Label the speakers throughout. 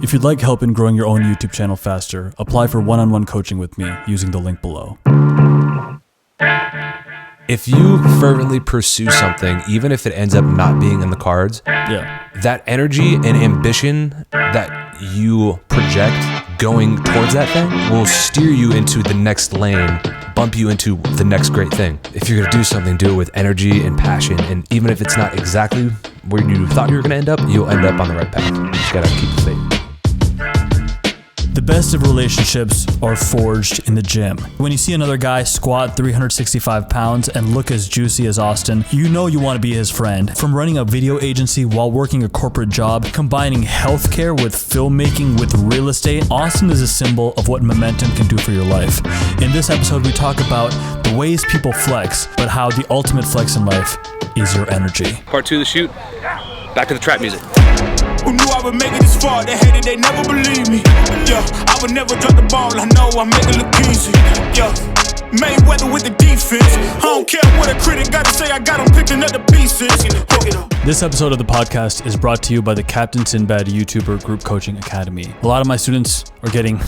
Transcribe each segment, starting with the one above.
Speaker 1: If you'd like help in growing your own YouTube channel faster, apply for one-on-one coaching with me using the link below.
Speaker 2: If you fervently pursue something, even if it ends up not being in the cards, that energy and ambition that you project going towards that thing will steer you into the next lane, bump you into the next great thing. If you're going to do something, do it with energy and passion. And even if it's not exactly where you thought you were going to end up, you'll end up on the right path. You just got to keep the faith.
Speaker 1: The best of relationships are forged in the gym. When you see another guy squat 365 pounds and look as juicy as Austin, you know you want to be his friend. From running a video agency while working a corporate job, combining healthcare with filmmaking with real estate, Austin is a symbol of what momentum can do for your life. In this episode, we talk about the ways people flex, but how the ultimate flex in life is your energy.
Speaker 3: Part 2 of the shoot, back to the trap music.
Speaker 4: Who knew I would make it this far? They hated, they never believed me. Yeah, I would never drop the ball. I know I make it look easy. Yeah, Mayweather with the defense. I don't care what a critic got to say. I got them picking up the pieces.
Speaker 1: This episode of the podcast is brought to you by the Captain Sinbad YouTuber Group Coaching Academy. A lot of my students are getting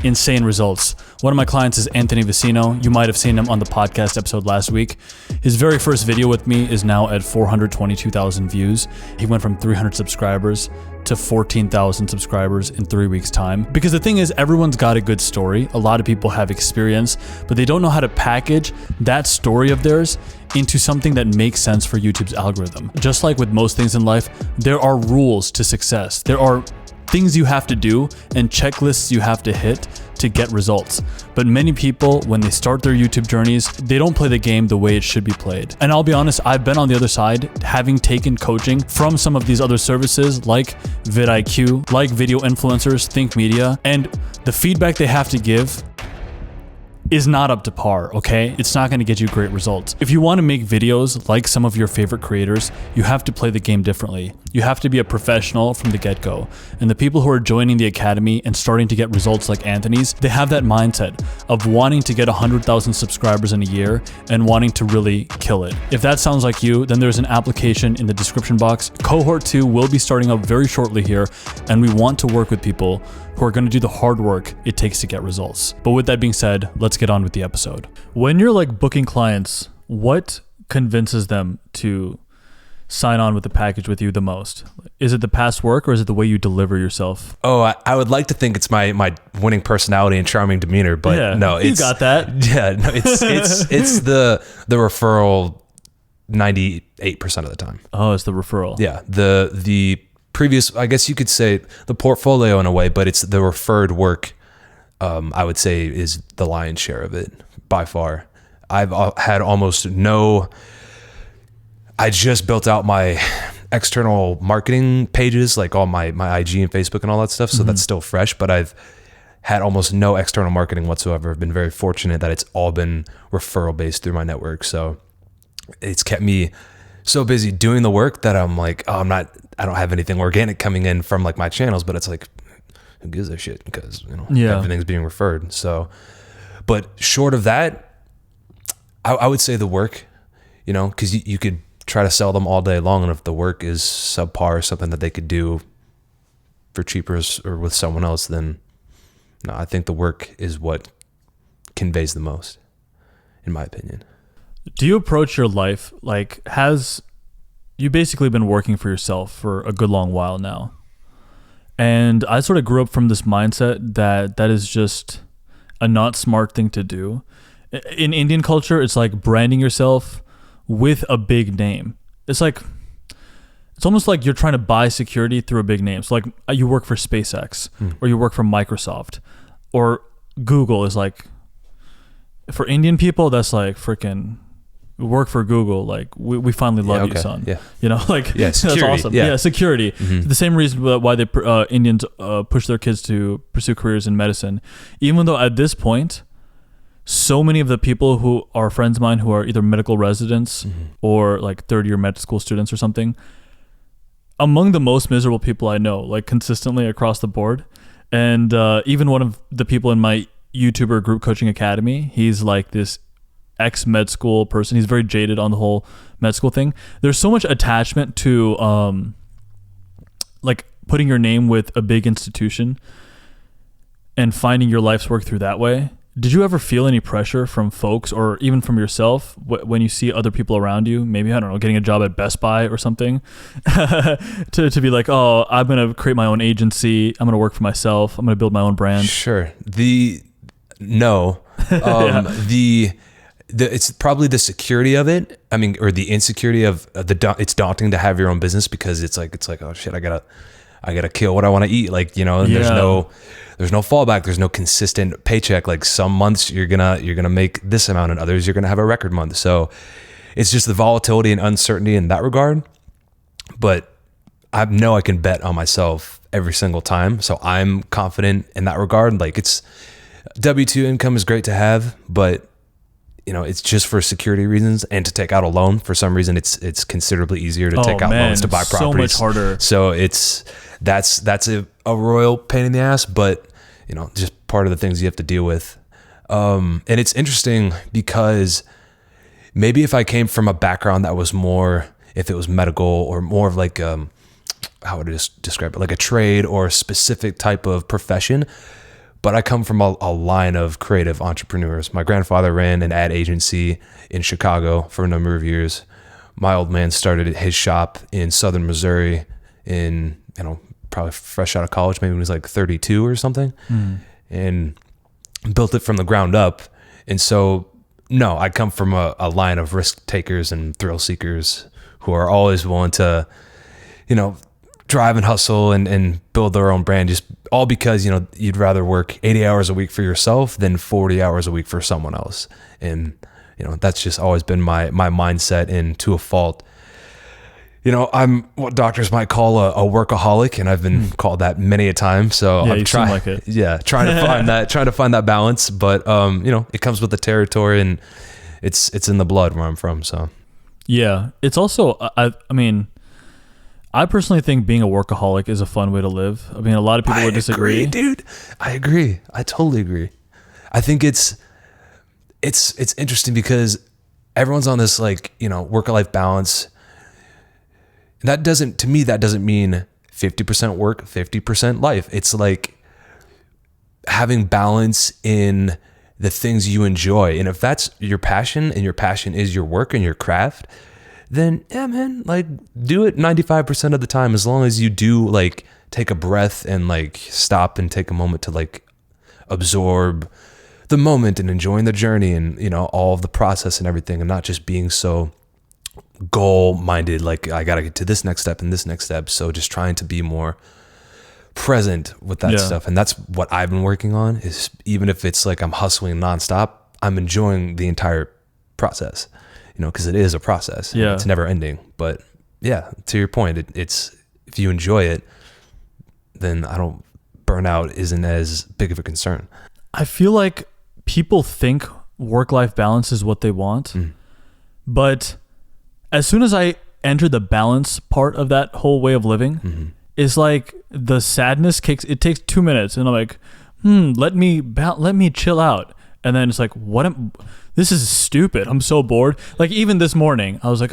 Speaker 1: insane results. One of my clients is Anthony Vicino. You might have seen him on the podcast episode last week. His very first video with me is now at 422,000 views. He went from 300 subscribers to 14,000 subscribers in 3 weeks' time. Because the thing is, everyone's got a good story. A lot of people have experience, but they don't know how to package that story of theirs into something that makes sense for YouTube's algorithm. Just like with most things in life, there are rules to success. There are things you have to do and checklists you have to hit to get results. But many people, when they start their YouTube journeys, they don't play the game the way it should be played. And I'll be honest, I've been on the other side, having taken coaching from some of these other services like vidIQ, like video influencers, Think Media, and the feedback they have to give is not up to par, okay? It's not gonna get you great results. If you wanna make videos like some of your favorite creators, you have to play the game differently. You have to be a professional from the get-go. And the people who are joining the academy and starting to get results like Anthony's, they have that mindset of wanting to get 100,000 subscribers in a year and wanting to really kill it. If that sounds like you, then there's an application in the description box. Cohort 2 will be starting up very shortly here, and we want to work with people who are gonna do the hard work it takes to get results. But with that being said, let's get on with the episode. When you're like booking clients, what convinces them to sign on with the package with you the most? Is it the past work or is it the way you deliver yourself?
Speaker 2: Oh, I would like to think it's my winning personality and charming demeanor, but no,
Speaker 1: you got that.
Speaker 2: Yeah, no, it's the referral 98% of the time.
Speaker 1: Oh, it's the referral.
Speaker 2: Yeah, the previous, I guess you could say the portfolio in a way, but it's the referred work. I would say is the lion's share of it by far. I've had almost no. I just built out my external marketing pages, like all my IG and Facebook and all that stuff. So that's still fresh, but I've had almost no external marketing whatsoever. I've been very fortunate that it's all been referral based through my network. So it's kept me so busy doing the work that I'm like, oh, I don't have anything organic coming in from like my channels, but it's like, who gives a shit? Because, everything's being referred. So, but short of that, I would say the work, because you could try to sell them all day long. And if the work is subpar or something that they could do for cheaper or with someone else, then no, I think the work is what conveys the most, in my opinion.
Speaker 1: Do you approach your life like, you basically been working for yourself for a good long while now? And I sort of grew up from this mindset that is just a not smart thing to do. In Indian culture, it's like branding yourself with a big name. It's almost like you're trying to buy security through a big name. So like you work for SpaceX or you work for Microsoft or Google is like, for Indian people, that's like freaking work for Google. Like we finally love you, son.
Speaker 2: Yeah.
Speaker 1: Security.
Speaker 2: That's
Speaker 1: awesome.
Speaker 2: Yeah,
Speaker 1: security. The same reason why they Indians push their kids to pursue careers in medicine, even though at this point, so many of the people who are friends of mine who are either medical residents or like third-year med school students or something, among the most miserable people I know, like consistently across the board. And even one of the people in my YouTuber Group Coaching Academy, he's like this ex-med school person. He's very jaded on the whole med school thing. There's so much attachment to like putting your name with a big institution and finding your life's work through that way, did you ever feel any pressure from folks or even from yourself when you see other people around you, maybe, I don't know, getting a job at Best Buy or something, to be like, oh, I'm going to create my own agency. I'm going to work for myself. I'm going to build my own brand.
Speaker 2: Sure. No. It's probably the security of it. I mean, or the insecurity of it's daunting to have your own business because it's like, oh shit, I gotta kill what I want to eat. Like, you know, and there's no fallback. There's no consistent paycheck. Like some months you're gonna make this amount and others you're gonna have a record month. So it's just the volatility and uncertainty in that regard. But I know I can bet on myself every single time. So I'm confident in that regard. Like it's W-2 income is great to have, but you know, it's just for security reasons and to take out a loan. For some reason, it's considerably easier to take out loans to buy properties.
Speaker 1: So much harder. So
Speaker 2: that's a royal pain in the ass, but you know, just part of the things you have to deal with. And it's interesting because maybe if I came from a background that was more, if it was medical or more of like, how would I describe it? Like a trade or a specific type of profession. But I come from a line of creative entrepreneurs. My grandfather ran an ad agency in Chicago for a number of years. My old man started his shop in southern Missouri in, you know, probably fresh out of college, maybe when he was like 32 or something, and built it from the ground up. And so, no, I come from a line of risk takers and thrill seekers who are always willing to, you know, drive and hustle and build their own brand, just all because, you know, you'd rather work 80 hours a week for yourself than 40 hours a week for someone else. And, you know, that's just always been my mindset, and to a fault. You know, I'm what doctors might call a workaholic, and I've been called that many a time. So
Speaker 1: yeah,
Speaker 2: I'm trying to find that balance, but you know, it comes with the territory and it's in the blood where I'm from. So
Speaker 1: yeah, it's also, I mean, I personally think being a workaholic is a fun way to live. I mean, a lot of people would disagree.
Speaker 2: Dude. I agree. I totally agree. I think it's interesting because everyone's on this, like, you know, work-life balance. That doesn't mean 50% work, 50% life. It's like having balance in the things you enjoy. And if that's your passion and your passion is your work and your craft, then yeah, man, like do it 95% of the time, as long as you do like take a breath and like stop and take a moment to like absorb the moment and enjoying the journey and, you know, all of the process and everything, and not just being so goal minded, like I got to get to this next step and this next step. So just trying to be more present with that stuff. And that's what I've been working on, is even if it's like I'm hustling nonstop, I'm enjoying the entire process. You know, because it is a process. Yeah. It's never ending. But yeah, to your point, it's if you enjoy it, then burnout isn't as big of a concern.
Speaker 1: I feel like people think work-life balance is what they want. But as soon as I enter the balance part of that whole way of living, it's like the sadness kicks. It takes 2 minutes, and I'm like, let me chill out. And then it's like, this is stupid. I'm so bored. Like even this morning, I was like,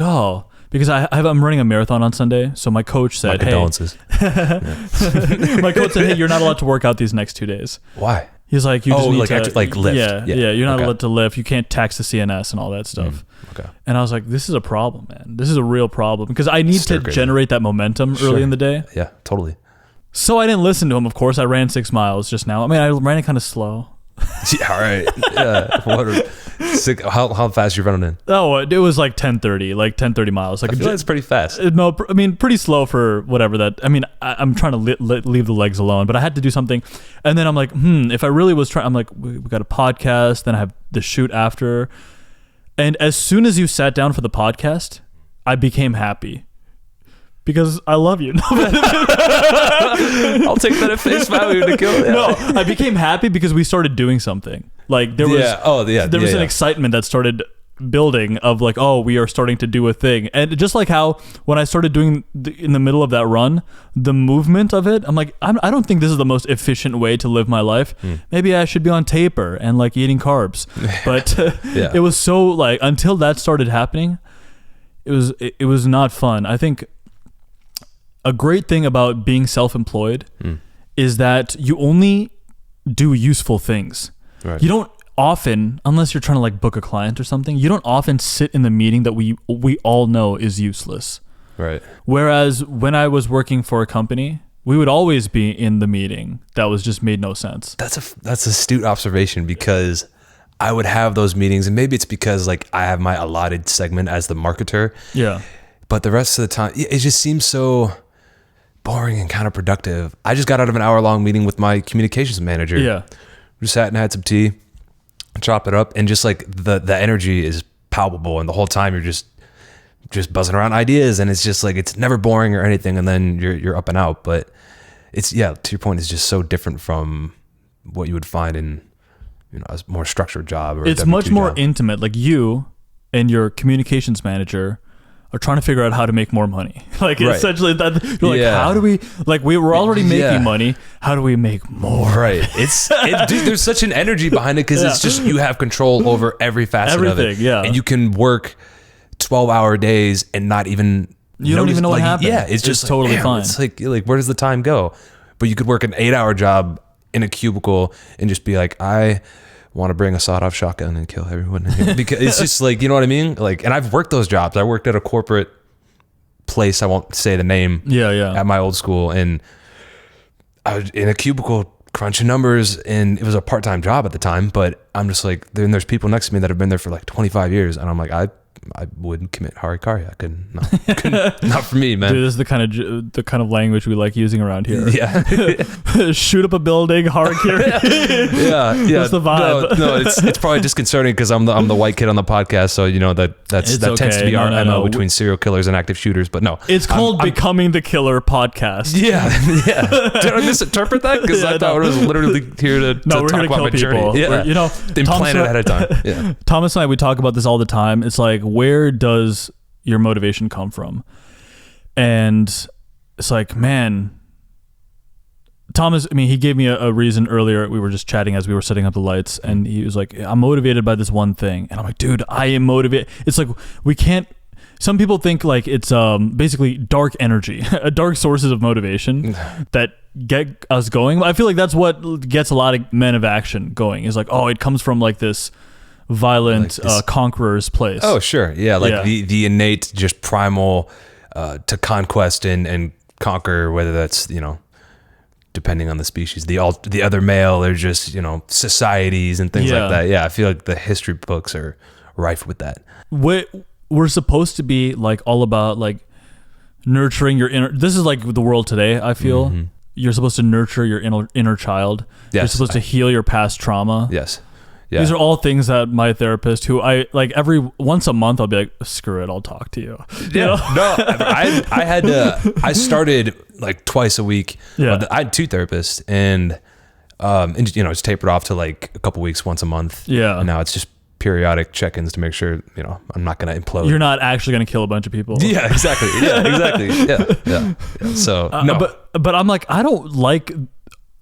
Speaker 1: because I'm running a marathon on Sunday. So my coach said,
Speaker 2: my condolences.
Speaker 1: My coach said, hey, you're not allowed to work out these next 2 days.
Speaker 2: Why?
Speaker 1: He's like, you just need
Speaker 2: to lift.
Speaker 1: Yeah. You're not allowed to lift. You can't tax the CNS and all that stuff.
Speaker 2: Okay.
Speaker 1: And I was like, this is a problem, man. This is a real problem, because I need to generate that momentum early in the day.
Speaker 2: Yeah, totally.
Speaker 1: So I didn't listen to him. Of course, I ran 6 miles just now. I mean, I ran it kind of slow.
Speaker 2: Yeah, all right. Yeah. How fast you running in?
Speaker 1: Oh, it was like 10:30 miles. Like
Speaker 2: I feel like it's pretty fast.
Speaker 1: No, I mean pretty slow for whatever that. I mean, I'm trying to leave the legs alone, but I had to do something. And then I'm like, if I really was trying, I'm like, we got a podcast, then I have the shoot after. And as soon as you sat down for the podcast, I became happy. Because I love you.
Speaker 2: I'll take that at face value to kill it.
Speaker 1: No, I became happy because we started doing something. Like there was, there was an excitement that started building of like, we are starting to do a thing. And just like how when I started doing in the middle of that run, the movement of it, I'm like, I don't think this is the most efficient way to live my life. Maybe I should be on taper and like eating carbs. But it was so like, until that started happening, it was not fun. I think a great thing about being self-employed is that you only do useful things.
Speaker 2: Right.
Speaker 1: You don't often, unless you're trying to like book a client or something, you don't often sit in the meeting that we all know is useless.
Speaker 2: Right.
Speaker 1: Whereas when I was working for a company, we would always be in the meeting that was just made no sense.
Speaker 2: That's astute observation, because I would have those meetings, and maybe it's because like I have my allotted segment as the marketer.
Speaker 1: Yeah.
Speaker 2: But the rest of the time, it just seems so boring and counterproductive. I just got out of an hour-long meeting with my communications manager.
Speaker 1: Yeah.
Speaker 2: We sat and had some tea, chop it up, and just like the energy is palpable, and the whole time you're just buzzing around ideas, and it's just like it's never boring or anything, and then you're up and out. But it's, yeah, to your point, it's just so different from what you would find in, you know, a more structured job. Or
Speaker 1: it's
Speaker 2: a
Speaker 1: much
Speaker 2: W2
Speaker 1: more
Speaker 2: job.
Speaker 1: intimate. Like you and your communications manager are trying to figure out how to make more money. Like
Speaker 2: Right.
Speaker 1: essentially that you're like,
Speaker 2: Yeah.
Speaker 1: how do we, like we were already making
Speaker 2: Yeah.
Speaker 1: money. How do we make more?
Speaker 2: Right. Dude, there's such an energy behind it, because it's just, you have control over every facet of it.
Speaker 1: Everything, yeah.
Speaker 2: And you can work 12-hour days and not even
Speaker 1: You don't even know what
Speaker 2: like,
Speaker 1: happened.
Speaker 2: Yeah, it's just
Speaker 1: It's totally
Speaker 2: damn,
Speaker 1: fine.
Speaker 2: It's like where does the time go? But you could work an 8-hour job in a cubicle and just be like, I want to bring a sawed-off shotgun and kill everyone in here. Because it's just like, you know what I mean? Like, and I've worked those jobs. I worked at a corporate place, I won't say the name,
Speaker 1: Yeah.
Speaker 2: at my old school, and I was in a cubicle crunching numbers, and it was a part-time job at the time, but I'm just like, then there's people next to me that have been there for like 25 years, and I'm like, I wouldn't commit harikari. I couldn't, not for me, man.
Speaker 1: Dude, this is the kind of language we like using around here.
Speaker 2: Yeah.
Speaker 1: Shoot up a building, harakiri.
Speaker 2: Yeah.
Speaker 1: That's the vibe.
Speaker 2: No, it's probably disconcerting because I'm the white kid on the podcast, so you know that tends to be
Speaker 1: okay.
Speaker 2: our
Speaker 1: No.
Speaker 2: MO between serial killers and active shooters. But no,
Speaker 1: It's called Becoming the Killer podcast.
Speaker 2: Yeah. Did I misinterpret that? Because I thought it was literally here to
Speaker 1: No, we're
Speaker 2: talk
Speaker 1: here to
Speaker 2: about
Speaker 1: kill
Speaker 2: my journey.
Speaker 1: people.
Speaker 2: Yeah.
Speaker 1: You know,
Speaker 2: Then
Speaker 1: Thomas
Speaker 2: plan it
Speaker 1: and I-
Speaker 2: ahead of time. Yeah.
Speaker 1: Thomas and I, we talk about this all the time. It's like, where does your motivation come from? And it's like, man, Thomas, I mean, he gave me a reason earlier. We were just chatting as we were setting up the lights, and he was like, I'm motivated by this one thing. And I'm like, dude, I am motivated. It's like, we can't, some people think like it's basically dark energy, dark sources of motivation that get us going. I feel like that's what gets a lot of men of action going, is like, oh, it comes from like this violent
Speaker 2: Like this-
Speaker 1: conqueror's place.
Speaker 2: Oh, sure. Yeah. Like
Speaker 1: Yeah.
Speaker 2: the innate, just primal to conquest and conquer, whether that's, you know, depending on the species, the other male, or just, you know, societies and things
Speaker 1: Yeah.
Speaker 2: like that. Yeah. I feel like the history books are rife with that.
Speaker 1: We're supposed to be like all about like nurturing your inner, this is like the world today, I feel. You're supposed to nurture your inner child. You're
Speaker 2: Yes.
Speaker 1: supposed to heal your past trauma.
Speaker 2: Yes. Yeah.
Speaker 1: These are all things that my therapist, who I like every once a month, I'll be like, screw it, I'll talk to you. You know?
Speaker 2: No, I started like twice a week.
Speaker 1: Yeah.
Speaker 2: I had 2 therapists, and you know, it's tapered off to like a couple weeks, once a month.
Speaker 1: Yeah.
Speaker 2: And now it's just periodic check-ins to make sure, you know, I'm not going to implode.
Speaker 1: You're not actually going to kill a bunch of people.
Speaker 2: Yeah, exactly. Yeah, exactly. Yeah. So no,
Speaker 1: But I'm like, I don't like,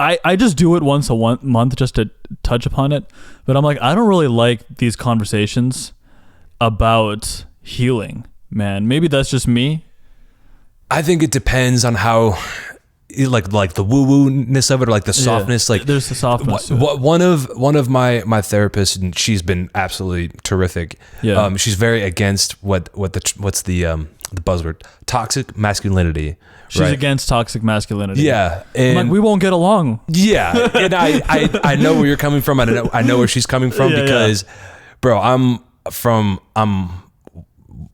Speaker 1: I just do it once a month just to touch upon it. But I'm like, I don't really like these conversations about healing, man. Maybe that's just me.
Speaker 2: I think it depends on how, like the woo-woo-ness of it, or like the softness. Like
Speaker 1: there's the softness to it.
Speaker 2: one of my therapists, and she's been absolutely terrific.
Speaker 1: Yeah.
Speaker 2: She's very against what's the buzzword, toxic masculinity.
Speaker 1: She's
Speaker 2: right?
Speaker 1: against toxic masculinity.
Speaker 2: Yeah,
Speaker 1: I'm
Speaker 2: and
Speaker 1: like, we won't get along.
Speaker 2: yeah, and I know where you're coming from. I know where she's coming from,
Speaker 1: Yeah,
Speaker 2: because, bro, I'm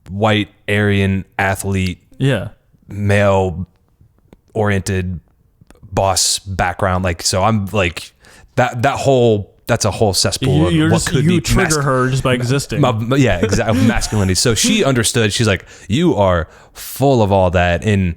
Speaker 2: white, Aryan, athlete,
Speaker 1: Yeah.
Speaker 2: male oriented boss background, like, so I'm like that's a whole cesspool of what could be
Speaker 1: trigger her just by existing.
Speaker 2: yeah, exactly. Masculinity. So she understood. She's like, you are full of all that, and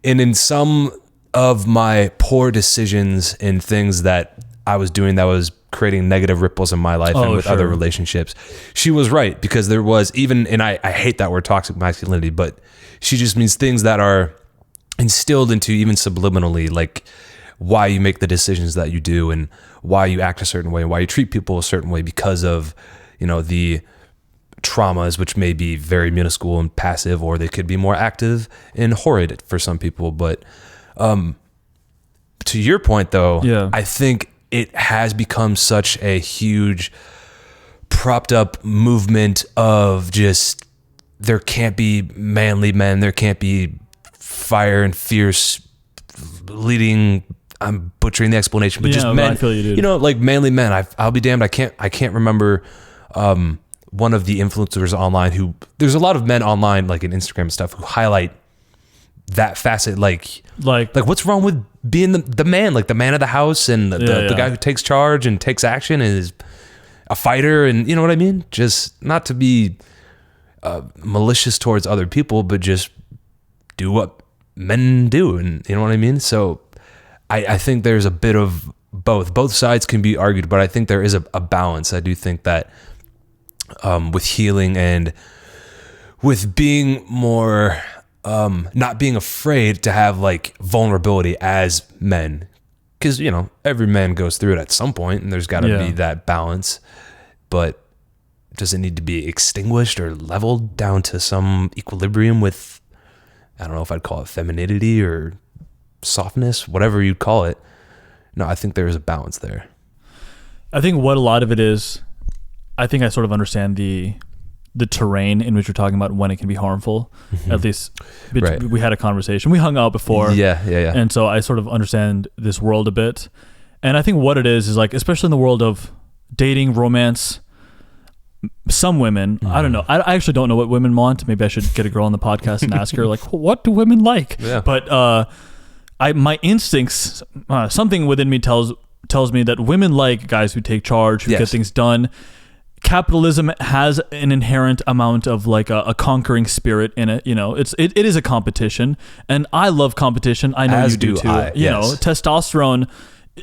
Speaker 2: in some of my poor decisions and things that I was doing that was creating negative ripples in my life and with other
Speaker 1: sure.
Speaker 2: relationships, she was right, because there was even, and I hate that word toxic masculinity, but she just means things that are instilled into, even subliminally, like why you make the decisions that you do, and why you act a certain way, why you treat people a certain way, because of, you know, the traumas, which may be very minuscule and passive, or they could be more active and horrid for some people. But to your point, though, I think it has become such a huge propped up movement of just, there can't be manly men, there can't be fire and fierce leading, I'm butchering the explanation, but just men, I feel you, dude. Like manly men. I'll be damned, I can't remember one of the influencers online who, there's a lot of men online, like in Instagram and stuff, who highlight that facet, like what's wrong with being the man, like the man of the house, and the guy who takes charge and takes action and is a fighter, and you know what I mean? Just not to be malicious towards other people, but just do what men do, and you know what I mean? So I think there's a bit of both sides can be argued, but I think there is a balance. I do think that with healing and with being more not being afraid to have like vulnerability as men, because every man goes through it at some point, and there's got to be that balance. But does it need to be extinguished or leveled down to some equilibrium with, I don't know if I'd call it femininity or softness, whatever you call it? No, I think there is a balance there.
Speaker 1: I think what a lot of it is, I think I sort of understand the terrain in which you're talking about when it can be harmful. At least we had a conversation. We hung out before. Yeah. And so I sort of understand this world a bit. And I think what it is like, especially in the world of dating, romance, some women, I don't know. I actually don't know what women want. Maybe I should get a girl on the podcast and ask her, like, what do women like? Yeah. But my instincts, something within me tells me that women like guys who take charge, who get things done. Capitalism has an inherent amount of like a conquering spirit in it. It is a competition, and I love competition. I know you do too. Testosterone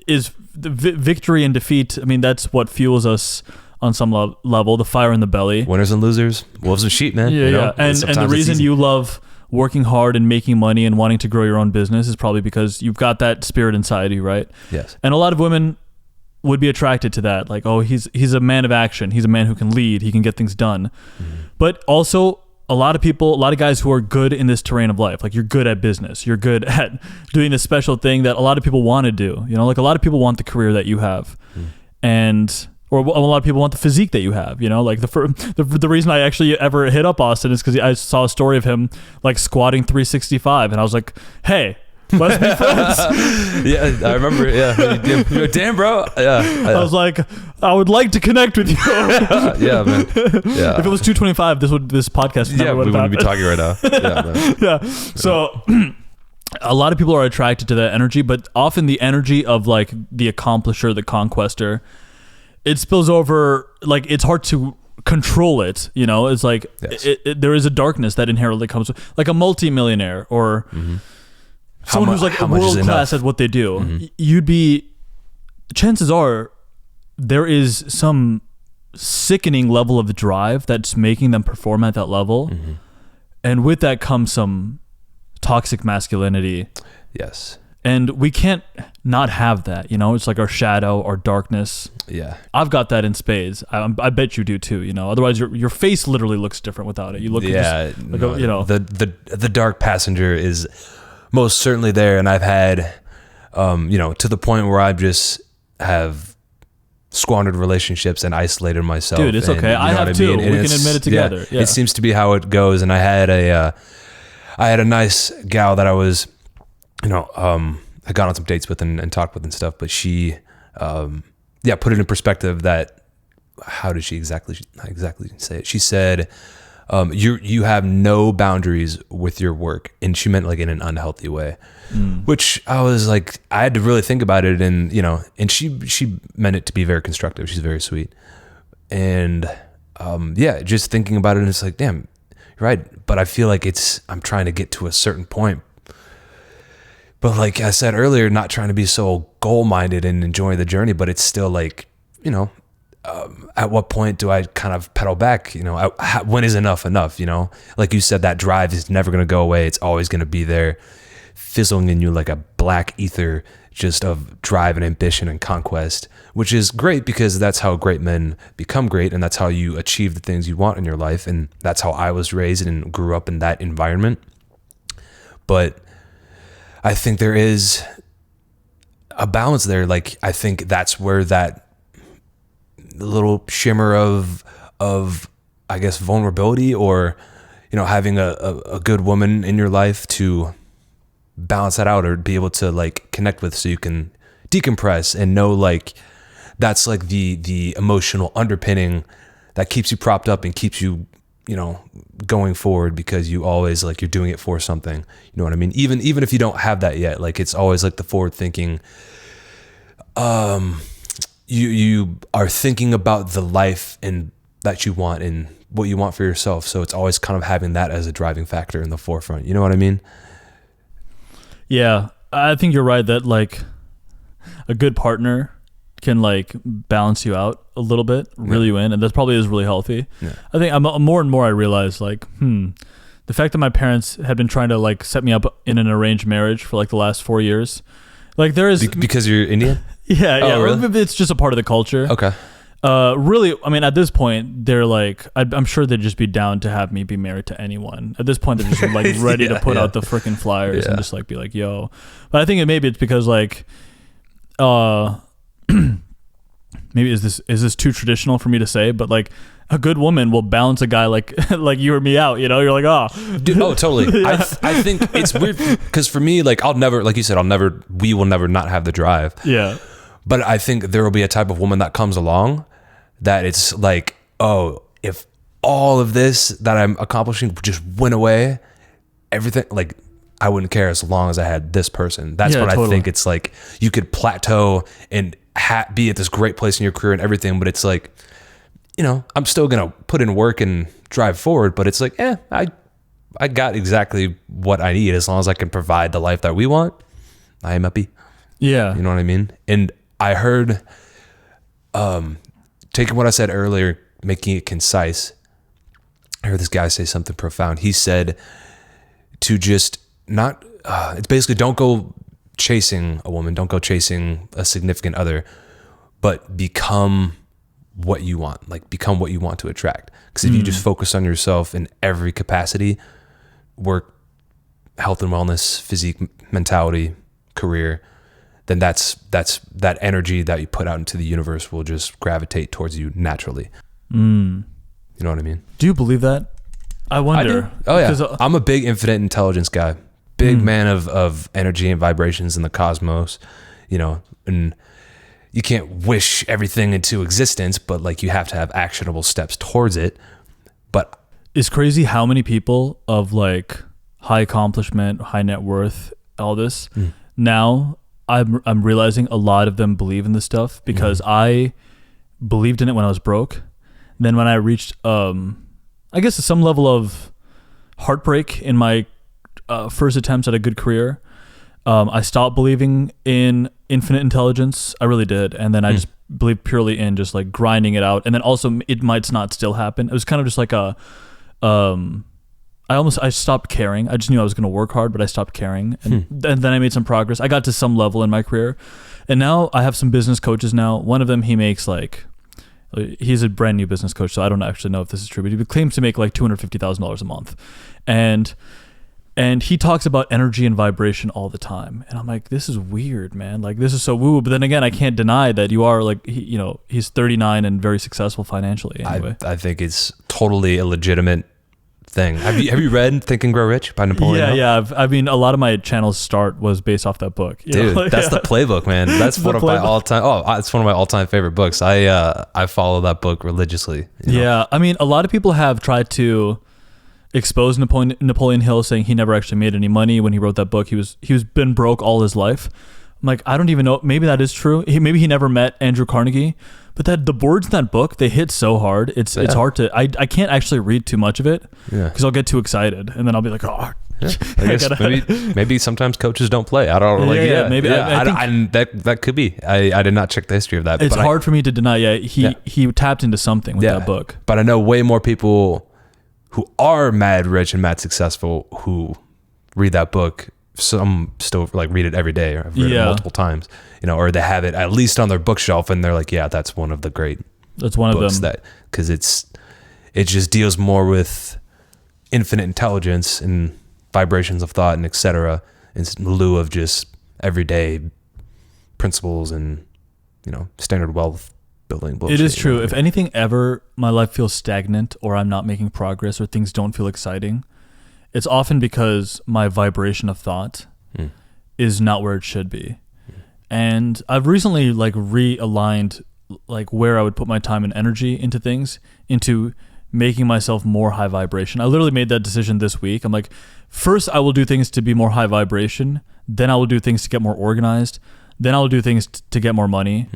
Speaker 1: is the victory and defeat. I mean, that's what fuels us on some level. The fire in the belly.
Speaker 2: Winners and losers, wolves and sheep, man.
Speaker 1: Yeah. And the reason you love working hard and making money and wanting to grow your own business is probably because you've got that spirit inside you, right? Yes. And a lot of women would be attracted to that, like, oh, he's a man of action, he's a man who can lead, he can get things done. But also a lot of guys who are good in this terrain of life, like you're good at business, you're good at doing this special thing that a lot of people want to do, like a lot of people want the career that you have, or a lot of people want the physique that you have, like the reason I actually ever hit up Austin is because I saw a story of him like squatting 365, and I was like, hey, let's be friends.
Speaker 2: Yeah, I remember. Yeah, you're like, damn, bro. Yeah,
Speaker 1: I was like, I would like to connect with you.
Speaker 2: Yeah, man. Yeah.
Speaker 1: If it was 225, this podcast would never
Speaker 2: we wouldn't be talking right now. Yeah, man.
Speaker 1: Yeah. So a lot of people are attracted to that energy, but often the energy of like the accomplisher, the conquester, it spills over. Like it's hard to control it. It's like there is a darkness that inherently comes with, like a multimillionaire or. Someone who's like world class at what they do, chances are there is some sickening level of drive that's making them perform at that level. And with that comes some toxic masculinity.
Speaker 2: Yes.
Speaker 1: And we can't not have that, it's like our shadow, our darkness.
Speaker 2: Yeah.
Speaker 1: I've got that in spades. I bet you do too, Otherwise your face literally looks different without it. You look
Speaker 2: the dark passenger is most certainly there, and I've had, to the point where I just have squandered relationships and isolated myself.
Speaker 1: Dude, it's okay. I have too. We can admit it together. Yeah.
Speaker 2: It seems to be how it goes. And I had a nice gal that I was, I got on some dates with and talked with and stuff. But she, put it in perspective that, how did she exactly say it? She said, you have no boundaries with your work, and she meant like in an unhealthy way, which I was like, I had to really think about it, and and she meant it to be very constructive. She's very sweet, and just thinking about it, and it's like, damn, you're right. But I feel like I'm trying to get to a certain point, but like I said earlier, not trying to be so goal minded and enjoying the journey, but it's still like, at what point do I kind of pedal back? When is enough? Like you said, that drive is never going to go away. It's always going to be there, fizzling in you like a black ether, just of drive and ambition and conquest, which is great because that's how great men become great, and that's how you achieve the things you want in your life. And that's how I was raised and grew up in that environment. But I think there is a balance there. Like, I think that's where that little shimmer of I guess vulnerability, or having a good woman in your life to balance that out, or be able to like connect with, so you can decompress and know like that's like the emotional underpinning that keeps you propped up and keeps you going forward, because you always like, you're doing it for something. You know what I mean? Even if you don't have that yet, like it's always like the forward thinking. You are thinking about the life and that you want and what you want for yourself. So it's always kind of having that as a driving factor in the forefront. You know what I mean?
Speaker 1: Yeah, I think you're right that like a good partner can like balance you out a little bit, reel you in, and that probably is really healthy. Yeah. I think I'm more and more I realize like, the fact that my parents had been trying to like set me up in an arranged marriage for like the last 4 years, like there is
Speaker 2: because you're Indian.
Speaker 1: Yeah,
Speaker 2: oh,
Speaker 1: yeah.
Speaker 2: Really?
Speaker 1: It's just a part of the culture.
Speaker 2: Okay.
Speaker 1: Really, I mean, at this point, they're like, I'm sure they'd just be down to have me be married to anyone. At this point, they're just like ready to put out the freaking flyers and just like be like, yo. But I think maybe it's because like, maybe is this too traditional for me to say? But like, a good woman will balance a guy like like you or me out. You're like, oh,
Speaker 2: dude, oh, totally. Yeah. I think it's weird because for me, like, I'll never, like you said, we will never not have the drive.
Speaker 1: Yeah.
Speaker 2: But I think there will be a type of woman that comes along that it's like, oh, if all of this that I'm accomplishing just went away, everything, like, I wouldn't care as long as I had this person. That's when totally. I think it's like you could plateau and be at this great place in your career and everything, but it's like, I'm still going to put in work and drive forward, but it's like, I got exactly what I need. As long as I can provide the life that we want, I am happy.
Speaker 1: Yeah.
Speaker 2: You know what I mean? And I heard, taking what I said earlier, making it concise, I heard this guy say something profound. He said to just not, it's basically don't go chasing a woman, don't go chasing a significant other, but become what you want, like become what you want to attract. Because if you just focus on yourself in every capacity, work, health and wellness, physique, mentality, career, then that's that energy that you put out into the universe will just gravitate towards you naturally. You know what I mean?
Speaker 1: Do you believe that? I wonder.
Speaker 2: Oh yeah, I'm a big infinite intelligence guy, big man of energy and vibrations in the cosmos, and you can't wish everything into existence, but like you have to have actionable steps towards it. But
Speaker 1: it's crazy how many people of like high accomplishment, high net worth, all this now I'm realizing a lot of them believe in this stuff because I believed in it when I was broke. Then when I reached, I guess some level of heartbreak in my first attempts at a good career, I stopped believing in infinite intelligence. I really did. And then I just believed purely in just like grinding it out. And then also it might not still happen. It was kind of just like I stopped caring. I just knew I was going to work hard, but I stopped caring. And then I made some progress. I got to some level in my career. And now I have some business coaches now. One of them, he makes like, he's a brand new business coach, so I don't actually know if this is true, but he claims to make like $250,000 a month. And he talks about energy and vibration all the time. And I'm like, this is weird, man. Like, this is so woo. But then again, I can't deny that you are like, he's 39 and very successful financially anyway.
Speaker 2: I think it's totally a legitimate thing. Have you read Think and Grow Rich by Napoleon Hill?
Speaker 1: Yeah. I mean, a lot of my channel's start was based off that book.
Speaker 2: Dude, that's the playbook, man. That's one of my all-time. Oh, it's one of my all-time favorite books. I follow that book religiously.
Speaker 1: Yeah, I mean, a lot of people have tried to expose Napoleon Hill, saying he never actually made any money when he wrote that book. He was been broke all his life. I'm like, I don't even know. Maybe that is true. Maybe he never met Andrew Carnegie. But the words in that book, they hit so hard. It's hard to. I can't actually read too much of it because I'll get too excited and then I'll be like, oh.
Speaker 2: Yeah, I guess maybe sometimes coaches don't play. I don't maybe. That could be. I did not check the history of that.
Speaker 1: It's hard for me to deny. Yeah, he tapped into something with that book.
Speaker 2: But I know way more people who are mad rich and mad successful who read that book some still like read it every day, or I've read it multiple times, you know, or they have it at least on their bookshelf and they're like, yeah, that's one of the great
Speaker 1: That's one
Speaker 2: books
Speaker 1: of them.
Speaker 2: that, because it just deals more with infinite intelligence and vibrations of thought and etc. in lieu of just everyday principles and, you know, standard wealth building bullshit.
Speaker 1: It is true. If anything ever my life feels stagnant or I'm not making progress or things don't feel exciting, it's often because my vibration of thought is not where it should be. And I've recently like realigned like where I would put my time and energy into things, into making myself more high vibration. I literally made that decision this week. I'm like, first I will do things to be more high vibration, then I will do things to get more organized, then I'll do things to get more money.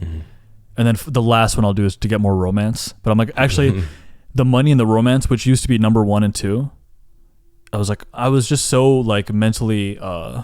Speaker 1: And then the last one I'll do is to get more romance. But I'm like, actually, the money and the romance, which used to be number 1 and 2, I was just so like mentally, I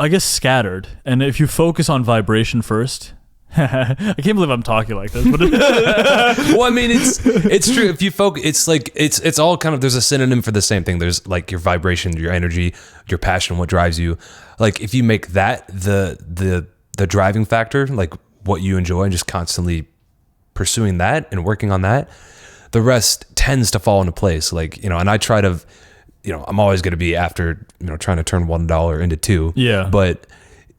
Speaker 1: guess, scattered. And if you focus on vibration first, I can't believe I'm talking like this, but
Speaker 2: well, I mean, it's true. If you focus, it's like, it's all kind of, there's a synonym for the same thing. There's like your vibration, your energy, your passion, what drives you. Like if you make that the driving factor, like what you enjoy, and just constantly pursuing that and working on that, the rest tends to fall into place. Like, you know, and I try to, you know, I'm always going to be after, you know, trying to turn $1 into 2.
Speaker 1: Yeah.
Speaker 2: But,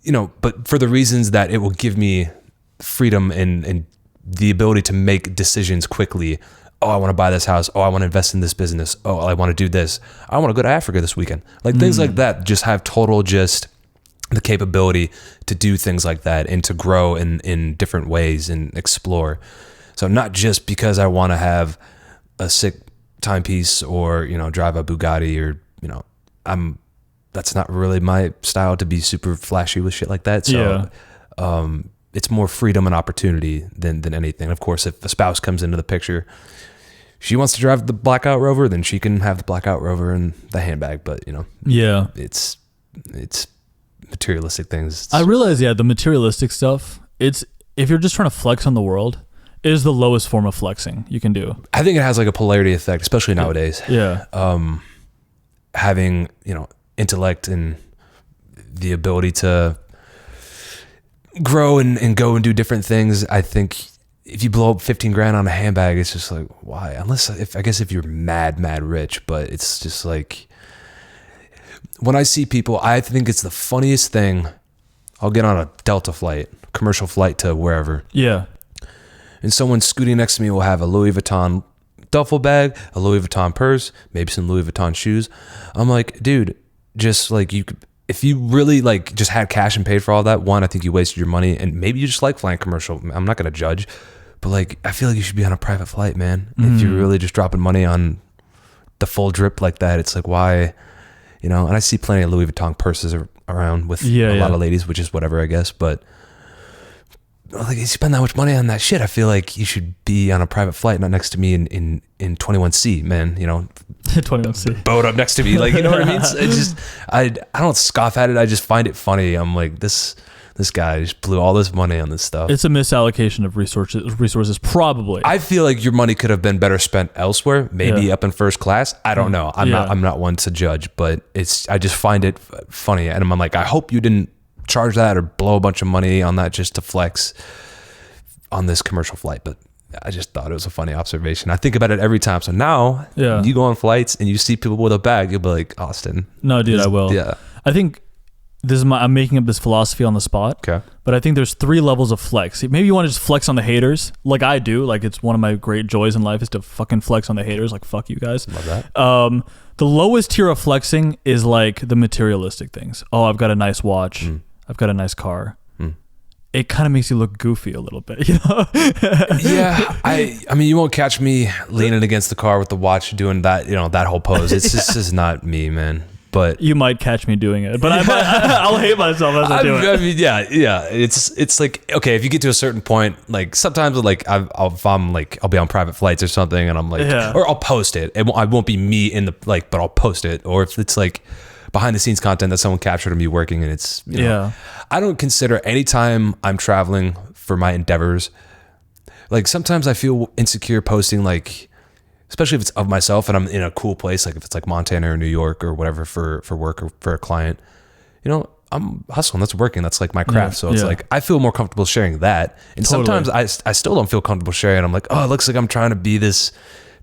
Speaker 2: you know, but for the reasons that it will give me freedom and the ability to make decisions quickly. Oh, I want to buy this house. Oh, I want to invest in this business. Oh, I want to do this. I want to go to Africa this weekend. Like things like that just have total just the capability to do things like that and to grow in different ways and explore. So not just because I want to have a sick timepiece or, you know, drive a Bugatti or, you know, that's not really my style to be super flashy with shit like that. So, it's more freedom and opportunity than anything. Of course, if a spouse comes into the picture, she wants to drive the Blackout Rover, then she can have the Blackout Rover and the handbag. But, you know, it's materialistic things.
Speaker 1: I realize, the materialistic stuff, it's, if you're just trying to flex on the world, it is the lowest form of flexing you can do.
Speaker 2: I think it has like a polarity effect, especially nowadays.
Speaker 1: Yeah.
Speaker 2: Having, you know, intellect and the ability to grow and go and do different things. I think if you blow up 15 grand on a handbag, it's just like, why? Unless if you're mad rich, but it's just like, when I see people, I think it's the funniest thing. I'll get on a Delta flight, commercial flight to wherever.
Speaker 1: Yeah.
Speaker 2: And someone scooting next to me will have a Louis Vuitton duffel bag, a Louis Vuitton purse, maybe some Louis Vuitton shoes. I'm like, dude, just like if you really like just had cash and paid for all that, one, I think you wasted your money, and maybe you just like flying commercial. I'm not going to judge, but like, I feel like you should be on a private flight, man. If you're really just dropping money on the full drip like that, it's like, why, you know? And I see plenty of Louis Vuitton purses around with a lot of ladies, which is whatever, I guess. But like, you spend that much money on that shit, I feel like you should be on a private flight, not next to me in 21C, man, you know,
Speaker 1: 21C
Speaker 2: boat up next to me, like, you know what I mean? So it just, I don't scoff at it. I just find it funny. I'm like, this guy just blew all this money on this stuff.
Speaker 1: It's a misallocation of resources, probably.
Speaker 2: I feel like your money could have been better spent elsewhere, maybe up in first class. I don't know. I'm not one to judge, but I just find it funny. And I'm like, I hope you didn't charge that or blow a bunch of money on that just to flex on this commercial flight. But I just thought it was a funny observation. I think about it every time. So now you go on flights and you see people with a bag, you'll be like, Austin.
Speaker 1: No, dude, I will.
Speaker 2: Yeah.
Speaker 1: I think I'm making up this philosophy on the spot. Okay. But I think there's 3 levels of flex. Maybe you want to just flex on the haters, like I do. Like, it's one of my great joys in life is to fucking flex on the haters. Like, fuck you guys.
Speaker 2: Love that.
Speaker 1: The lowest tier of flexing is like the materialistic things. Oh, I've got a nice watch. I've got a nice car. It kind of makes you look goofy a little bit, you know?
Speaker 2: Yeah. I mean, you won't catch me leaning against the car with the watch doing that, you know, that whole pose. It's just is not me, man. But
Speaker 1: you might catch me doing it, but I'll hate myself as I do it.
Speaker 2: I mean, yeah. It's like, okay, if you get to a certain point, like sometimes like I'll be on private flights or something, and I'm like, or I'll post it. I won't be me in the like, but I'll post it. Or if it's like behind the scenes content that someone captured of me working, and it's, you know, I don't consider any time I'm traveling for my endeavors. Like sometimes I feel insecure posting like especially if it's of myself and I'm in a cool place, like if it's like Montana or New York or whatever for work or for a client, you know, I'm hustling. That's working. That's like my craft. So it's like, I feel more comfortable sharing that. And sometimes I still don't feel comfortable sharing. I'm like, oh, it looks like I'm trying to be this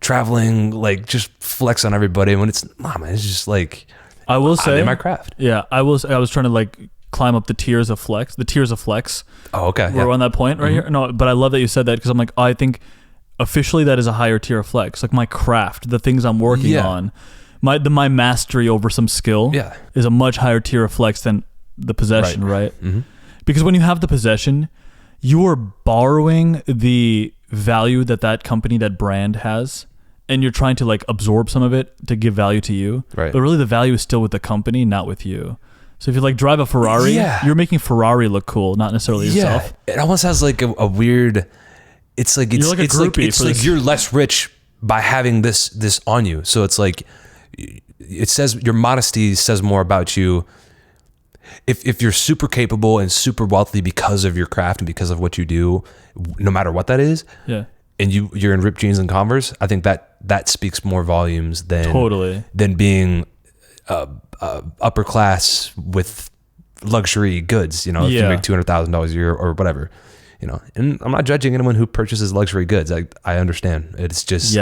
Speaker 2: traveling, like just flex on everybody. When it's not, man, it's just like,
Speaker 1: I will say,
Speaker 2: I'm in my craft.
Speaker 1: Yeah. I was trying to like climb up the tiers of flex.
Speaker 2: Oh, okay.
Speaker 1: We're on that point right here. No, but I love that you said that, because I'm like, I think officially that is a higher tier of flex. Like my craft, the things I'm working on, my mastery over some skill is a much higher tier of flex than the possession, right? Because when you have the possession, you are borrowing the value that company, that brand has, and you're trying to like absorb some of it to give value to you.
Speaker 2: Right.
Speaker 1: But really the value is still with the company, not with you. So if you like drive a Ferrari, you're making Ferrari look cool, not necessarily yourself.
Speaker 2: It almost has like a weird, it's like, it's,
Speaker 1: You're like a
Speaker 2: it's like,
Speaker 1: groupie
Speaker 2: it's
Speaker 1: for
Speaker 2: like
Speaker 1: this.
Speaker 2: you're less rich by having this on you. So it's like, it says your modesty says more about you. If you're super capable and super wealthy because of your craft and because of what you do, no matter what that is, and you're in ripped jeans and Converse, I think that speaks more volumes than being upper class with luxury goods. You know, if you make $200,000 a year or whatever, you know. And I'm not judging anyone who purchases luxury goods. I understand. It's just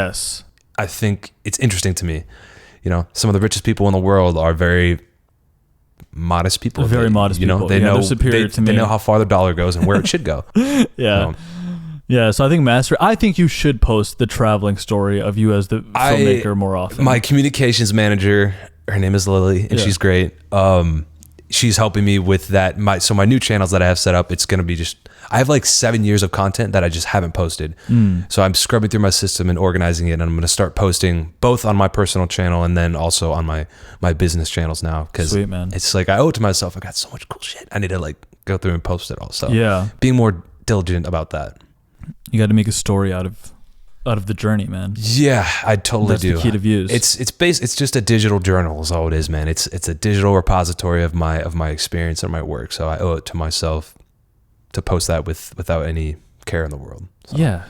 Speaker 2: I think it's interesting to me. You know, some of the richest people in the world are very modest people.
Speaker 1: Modest people.
Speaker 2: They know,
Speaker 1: they're superior to me.
Speaker 2: They know how far the dollar goes and where it should go.
Speaker 1: Yeah, so I think I think you should post the traveling story of you as the filmmaker more often.
Speaker 2: My communications manager, her name is Lily, and she's great. She's helping me with that. So my new channels that I have set up, it's going to be I have like 7 years of content that I just haven't posted. So I'm scrubbing through my system and organizing it, and I'm going to start posting both on my personal channel and then also on my business channels now. Because it's like I owe it to myself. I got so much cool shit. I need to like go through and post it all. So being more diligent about that.
Speaker 1: You got to make a story out of the journey, man.
Speaker 2: Yeah, I totally do.
Speaker 1: That's the key to views.
Speaker 2: It's just a digital journal is all it is, man. It's a digital repository of my experience and my work. So I owe it to myself to post that without any care in the world. So, yeah.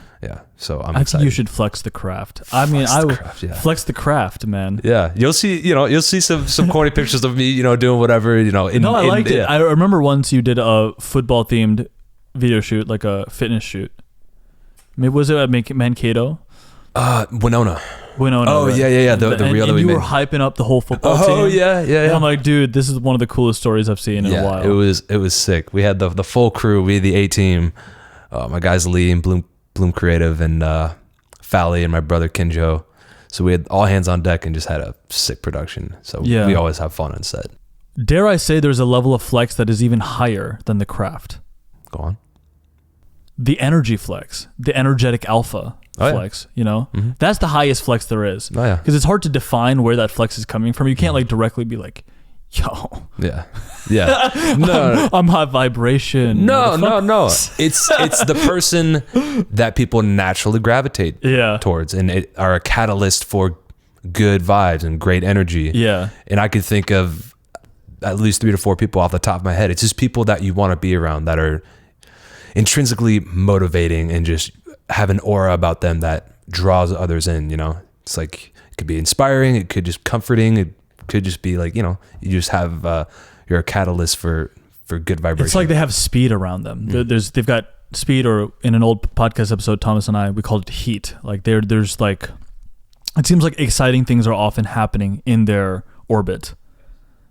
Speaker 2: So I think
Speaker 1: you should flex the craft. I mean, flex the craft, man.
Speaker 2: Yeah, you'll see some corny pictures of me, doing whatever,
Speaker 1: I liked it. I remember once you did a football themed video shoot, like a fitness shoot. Maybe was it at Mankato?
Speaker 2: Winona. Oh,
Speaker 1: right?
Speaker 2: yeah. The reel that we made.
Speaker 1: You were hyping up the whole football team.
Speaker 2: Oh, yeah.
Speaker 1: And I'm like, dude, this is one of the coolest stories I've seen in a while.
Speaker 2: It was sick. We had the full crew. We had the A team. My guys Lee and Bloom Creative and Fally and my brother Kinjo. So we had all hands on deck and just had a sick production. So we always have fun on set.
Speaker 1: Dare I say there's a level of flex that is even higher than the craft?
Speaker 2: Go on.
Speaker 1: The energy flex, the energetic alpha flex, that's the highest flex there is.
Speaker 2: Oh, yeah.
Speaker 1: Because it's hard to define where that flex is coming from. You can't like directly be like, yo.
Speaker 2: Yeah. No.
Speaker 1: I'm high vibration.
Speaker 2: No. It's the person that people naturally gravitate towards and are a catalyst for good vibes and great energy.
Speaker 1: Yeah.
Speaker 2: And I could think of at least 3 to 4 people off the top of my head. It's just people that you want to be around that are intrinsically motivating and just have an aura about them that draws others in. It's like it could be inspiring, it could just comforting, it could just be like, you just have you're a catalyst for good vibration.
Speaker 1: It's like they have speed around them. They've got speed, or in an old podcast episode, Thomas and I, we called it heat. Like there's like, it seems like exciting things are often happening in their orbit,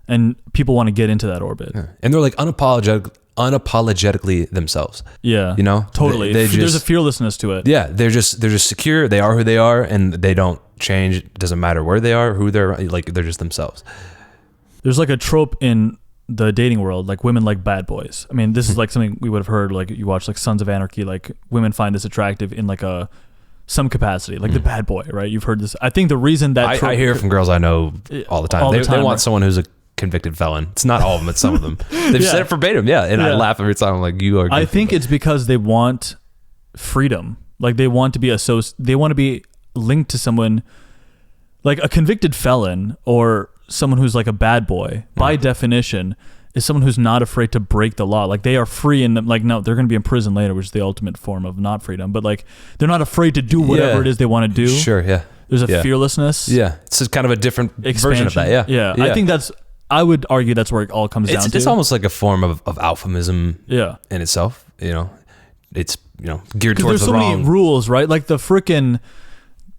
Speaker 1: and people want to get into that orbit.
Speaker 2: And they're like unapologetically themselves.
Speaker 1: Yeah. Totally. There's a fearlessness to it.
Speaker 2: Yeah. They're just secure. They are who they are, and they don't change. It doesn't matter where they are, who they're like, they're just themselves.
Speaker 1: There's like a trope in the dating world, like women like bad boys. I mean, this is like something we would have heard, like you watch like Sons of Anarchy, like women find this attractive in like some capacity, like the bad boy, right? You've heard this. I think the reason that
Speaker 2: I hear from girls I know all the time. They want someone who's a convicted felon. It's not all of them, it's some of them. They've said it verbatim, and I laugh every time. I'm like, you are good.
Speaker 1: I think it's because they want freedom. Like they want to be they want to be linked to someone like a convicted felon, or someone who's like a bad boy by definition is someone who's not afraid to break the law. Like they are free in them. Like, no, they're going to be in prison later, which is the ultimate form of not freedom, but like they're not afraid to do whatever it is they want to do.
Speaker 2: Sure. Yeah.
Speaker 1: There's a fearlessness.
Speaker 2: Yeah. It's just kind of a different version of that.
Speaker 1: Yeah. I think I would argue that's where it all comes down to.
Speaker 2: It's almost like a form of alphabism in itself. It's, geared towards
Speaker 1: there's so many rules, right? Like the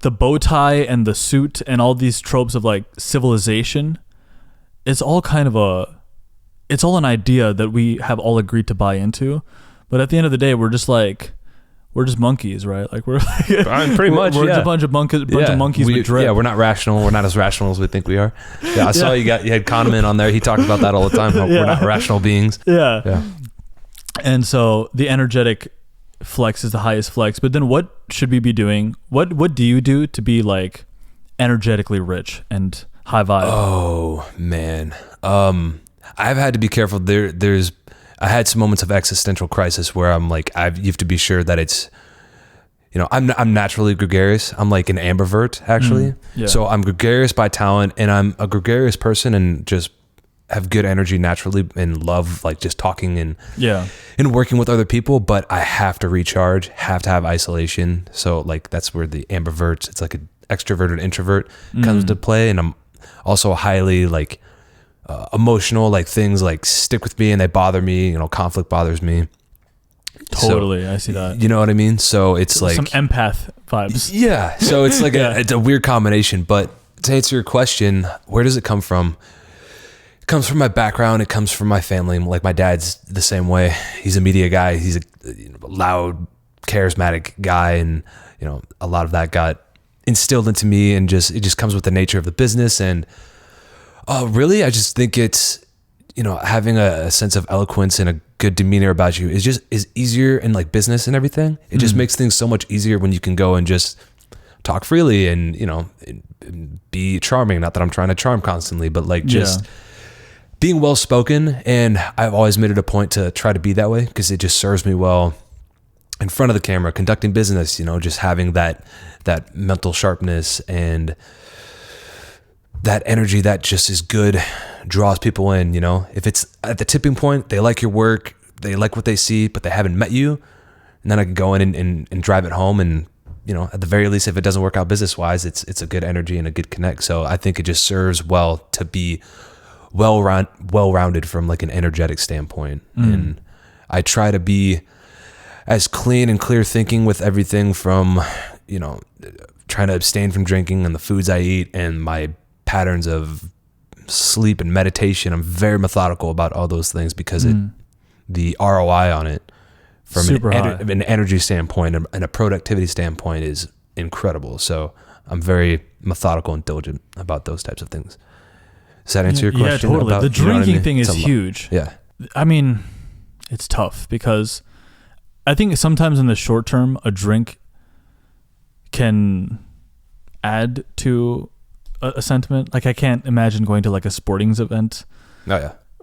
Speaker 1: bow tie and the suit and all these tropes of like civilization. It's all kind of it's all an idea that we have all agreed to buy into. But at the end of the day, we're just monkeys, right? Like we're
Speaker 2: pretty much.
Speaker 1: We're just a bunch of monkeys with drip.
Speaker 2: Yeah, we're not rational. We're not as rational as we think we are. Yeah, I saw you had Kahneman on there. He talked about that all the time. We're not rational beings.
Speaker 1: Yeah. And so the energetic flex is the highest flex. But then what should we be doing? What do you do to be like energetically rich and high vibe?
Speaker 2: Oh man, I've had to be careful. I had some moments of existential crisis where I'm like, you have to be sure that it's, I'm naturally gregarious. I'm like an ambivert actually. So I'm gregarious by talent, and I'm a gregarious person and just have good energy naturally and love like just talking and working with other people. But I have to recharge, have to have isolation. So like that's where the ambivert, it's like an extroverted introvert comes to play. And I'm also highly like emotional, like things like stick with me and they bother me, conflict bothers me.
Speaker 1: Totally.
Speaker 2: So,
Speaker 1: I see that.
Speaker 2: You know what I mean? So it's like
Speaker 1: some empath vibes.
Speaker 2: Yeah. So it's like it's a weird combination, but to answer your question, where does it come from? It comes from my background. It comes from my family. Like my dad's the same way. He's a media guy. He's a loud, charismatic guy. And, a lot of that got instilled into me, and it just comes with the nature of the business. And really, I just think it's, having a sense of eloquence and a good demeanor about you is easier in like business and everything. It just makes things so much easier when you can go and just talk freely and, and be charming. Not that I'm trying to charm constantly, but like just being well spoken. And I've always made it a point to try to be that way because it just serves me well in front of the camera, conducting business, just having that mental sharpness and that energy that just is good, draws people in. If it's at the tipping point, they like your work, they like what they see, but they haven't met you, and then I can go in and drive it home. And at the very least, if it doesn't work out business wise, it's a good energy and a good connect. So I think it just serves well to be well-rounded from like an energetic standpoint. And I try to be as clean and clear thinking with everything from trying to abstain from drinking and the foods I eat and my patterns of sleep and meditation. I'm very methodical about all those things because the ROI on it from an energy standpoint and a productivity standpoint is incredible. So I'm very methodical and diligent about those types of things. Does that answer your question?
Speaker 1: Yeah, totally. The drinking thing is huge.
Speaker 2: Yeah.
Speaker 1: I mean, it's tough because I think sometimes in the short term, a drink can add to a sentiment. Like I can't imagine going to like a sporting event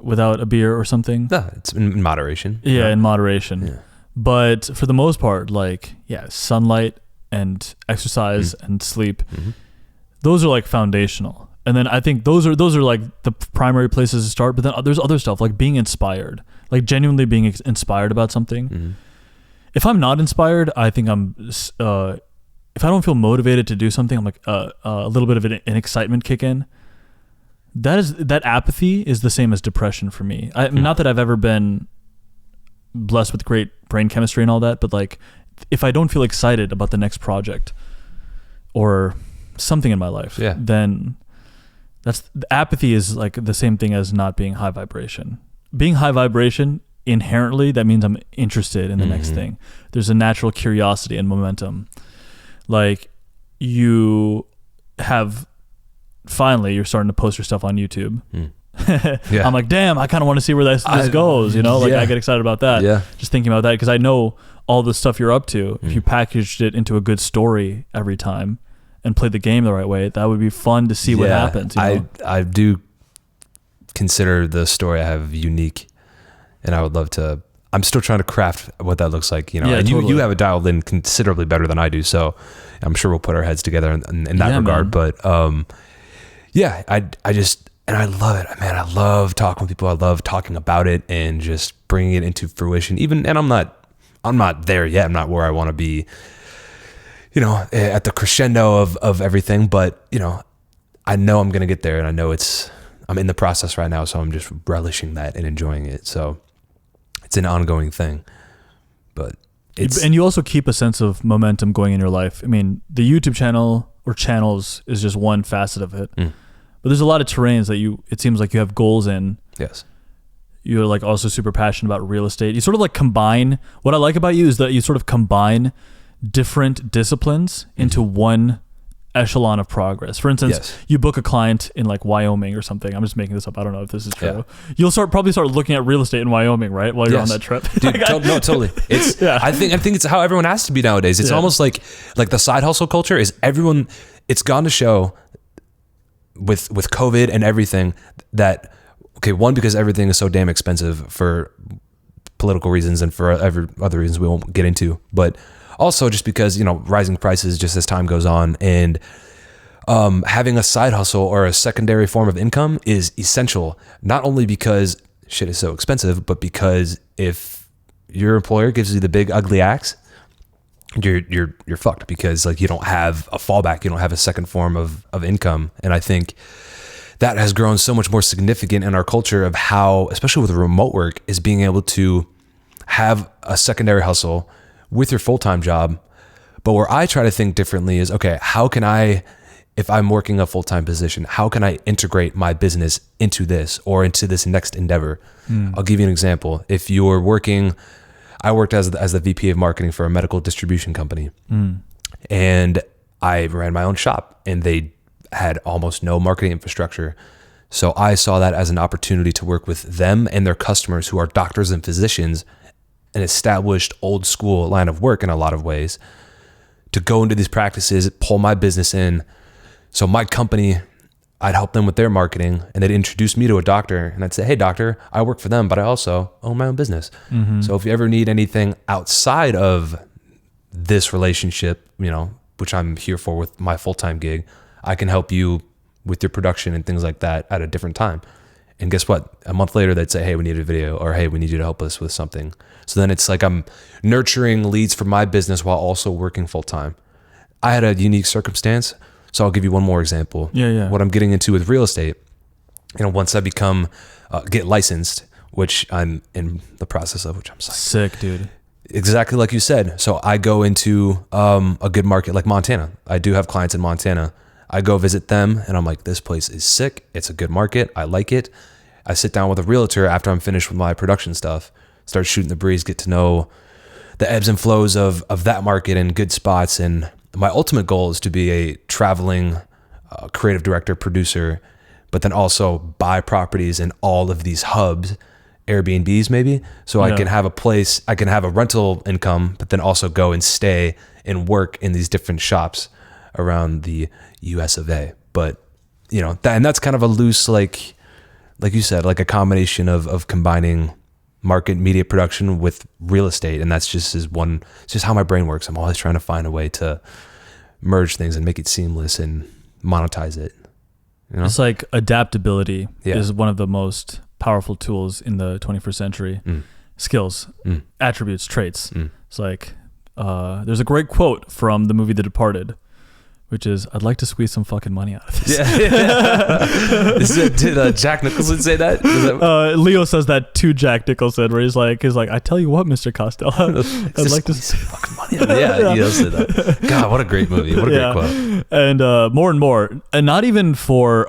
Speaker 1: without a beer or something.
Speaker 2: No, it's in moderation.
Speaker 1: Yeah, in moderation. Yeah. But for the most part, like, sunlight and exercise and sleep, those are like foundational. And then I think those are like the primary places to start. But then there's other stuff like being inspired, like genuinely being inspired about something. If I'm not inspired, I think if I don't feel motivated to do something, I'm like a little bit of an excitement kick in. That apathy is the same as depression for me. Not that I've ever been blessed with great brain chemistry and all that, but like if I don't feel excited about the next project or something in my life, then apathy is like the same thing as not being high vibration. Being high vibration, inherently, that means I'm interested in the next thing. There's a natural curiosity and momentum. Like you're starting to post your stuff on YouTube. I'm like, damn, I kind of want to see where this goes. I get excited about that. Just thinking about that because I know all the stuff you're up to. If you packaged it into a good story every time and played the game the right way, that would be fun to see what happens.
Speaker 2: I do consider the story I have unique, and I would love to. I'm still trying to craft what that looks like, and totally. You have it dialed in considerably better than I do. So I'm sure we'll put our heads together in that regard. Man. But I love it, man. I love talking with people. I love talking about it and just bringing it into fruition. And I'm not there yet. I'm not where I want to be, you know, at the crescendo of everything, but you know, I know I'm going to get there, and I know I'm in the process right now. So I'm just relishing that and enjoying it. So it's an ongoing thing, but
Speaker 1: and you also keep a sense of momentum going in your life. I mean, the YouTube channel or channels is just one facet of it, but there's a lot of terrains that it seems like you have goals in.
Speaker 2: Yes.
Speaker 1: You're like also super passionate about real estate. You sort of like combine, what I like about you is that you sort of combine different disciplines into one echelon of progress. For instance, you book a client in like Wyoming or something. I'm just making this up. I don't know if this is true. Yeah. You'll probably start looking at real estate in Wyoming, right? While you're on that trip.
Speaker 2: Dude, no, totally. It's, I think it's how everyone has to be nowadays. It's almost like the side hustle culture is everyone, it's gone to show with COVID and everything that, okay, one, because everything is so damn expensive for political reasons and for other reasons we won't get into, but also just because, you know, rising prices just as time goes on, and having a side hustle or a secondary form of income is essential, not only because shit is so expensive, but because if your employer gives you the big ugly axe, you're fucked, because like you don't have a fallback, you don't have a second form of income. And I think that has grown so much more significant in our culture of how, especially with remote work, is being able to have a secondary hustle with your full-time job. But where I try to think differently is, okay, how can I, if I'm working a full-time position, how can I integrate my business into this or into this next endeavor? I'll give you an example. If you're working, I worked as the VP of marketing for a medical distribution company, and I ran my own shop, and they had almost no marketing infrastructure. So I saw that as an opportunity to work with them and their customers, who are doctors and physicians, an established old school line of work in a lot of ways, to go into these practices, pull my business in. So my company, I'd help them with their marketing, and they'd introduce me to a doctor, and I'd say, hey doctor, I work for them, but I also own my own business. So if you ever need anything outside of this relationship, you know, which I'm here for with my full-time gig, I can help you with your production and things like that at a different time. And guess what? A month later, they'd say, hey, we need a video, or hey, we need you to help us with something. So then it's like I'm nurturing leads for my business while also working full time. I had a unique circumstance. So I'll give you one more example.
Speaker 1: Yeah.
Speaker 2: What I'm getting into with real estate, you know, once I get licensed, which I'm in the process of, which I'm psyched.
Speaker 1: Sick, dude.
Speaker 2: Exactly like you said. So I go into a good market like Montana. I do have clients in Montana. I go visit them, and I'm like, this place is sick. It's a good market. I like it. I sit down with a realtor after I'm finished with my production stuff, start shooting the breeze, get to know the ebbs and flows of that market and good spots. And my ultimate goal is to be a traveling creative director, producer, but then also buy properties in all of these hubs, Airbnbs maybe, so I can have a place, I can have a rental income, but then also go and stay and work in these different shops around the US of A. But you know, and that's kind of a loose, like you said, like a combination of combining market media production with real estate. And that's just it's just how my brain works. I'm always trying to find a way to merge things and make it seamless and monetize it. You know?
Speaker 1: It's like adaptability is one of the most powerful tools in the 21st century. Skills, attributes, traits. It's like, there's a great quote from the movie The Departed, which is, I'd like to squeeze some fucking money out of this.
Speaker 2: Did Jack Nicholson say that?
Speaker 1: Leo says that to Jack Nicholson, where he's like, I tell you what, Mr. Costello, I'd like to
Speaker 2: squeeze some fucking money out of this. Yeah, he does say that. God, what a great movie. What a great quote.
Speaker 1: And more and more, and not even for,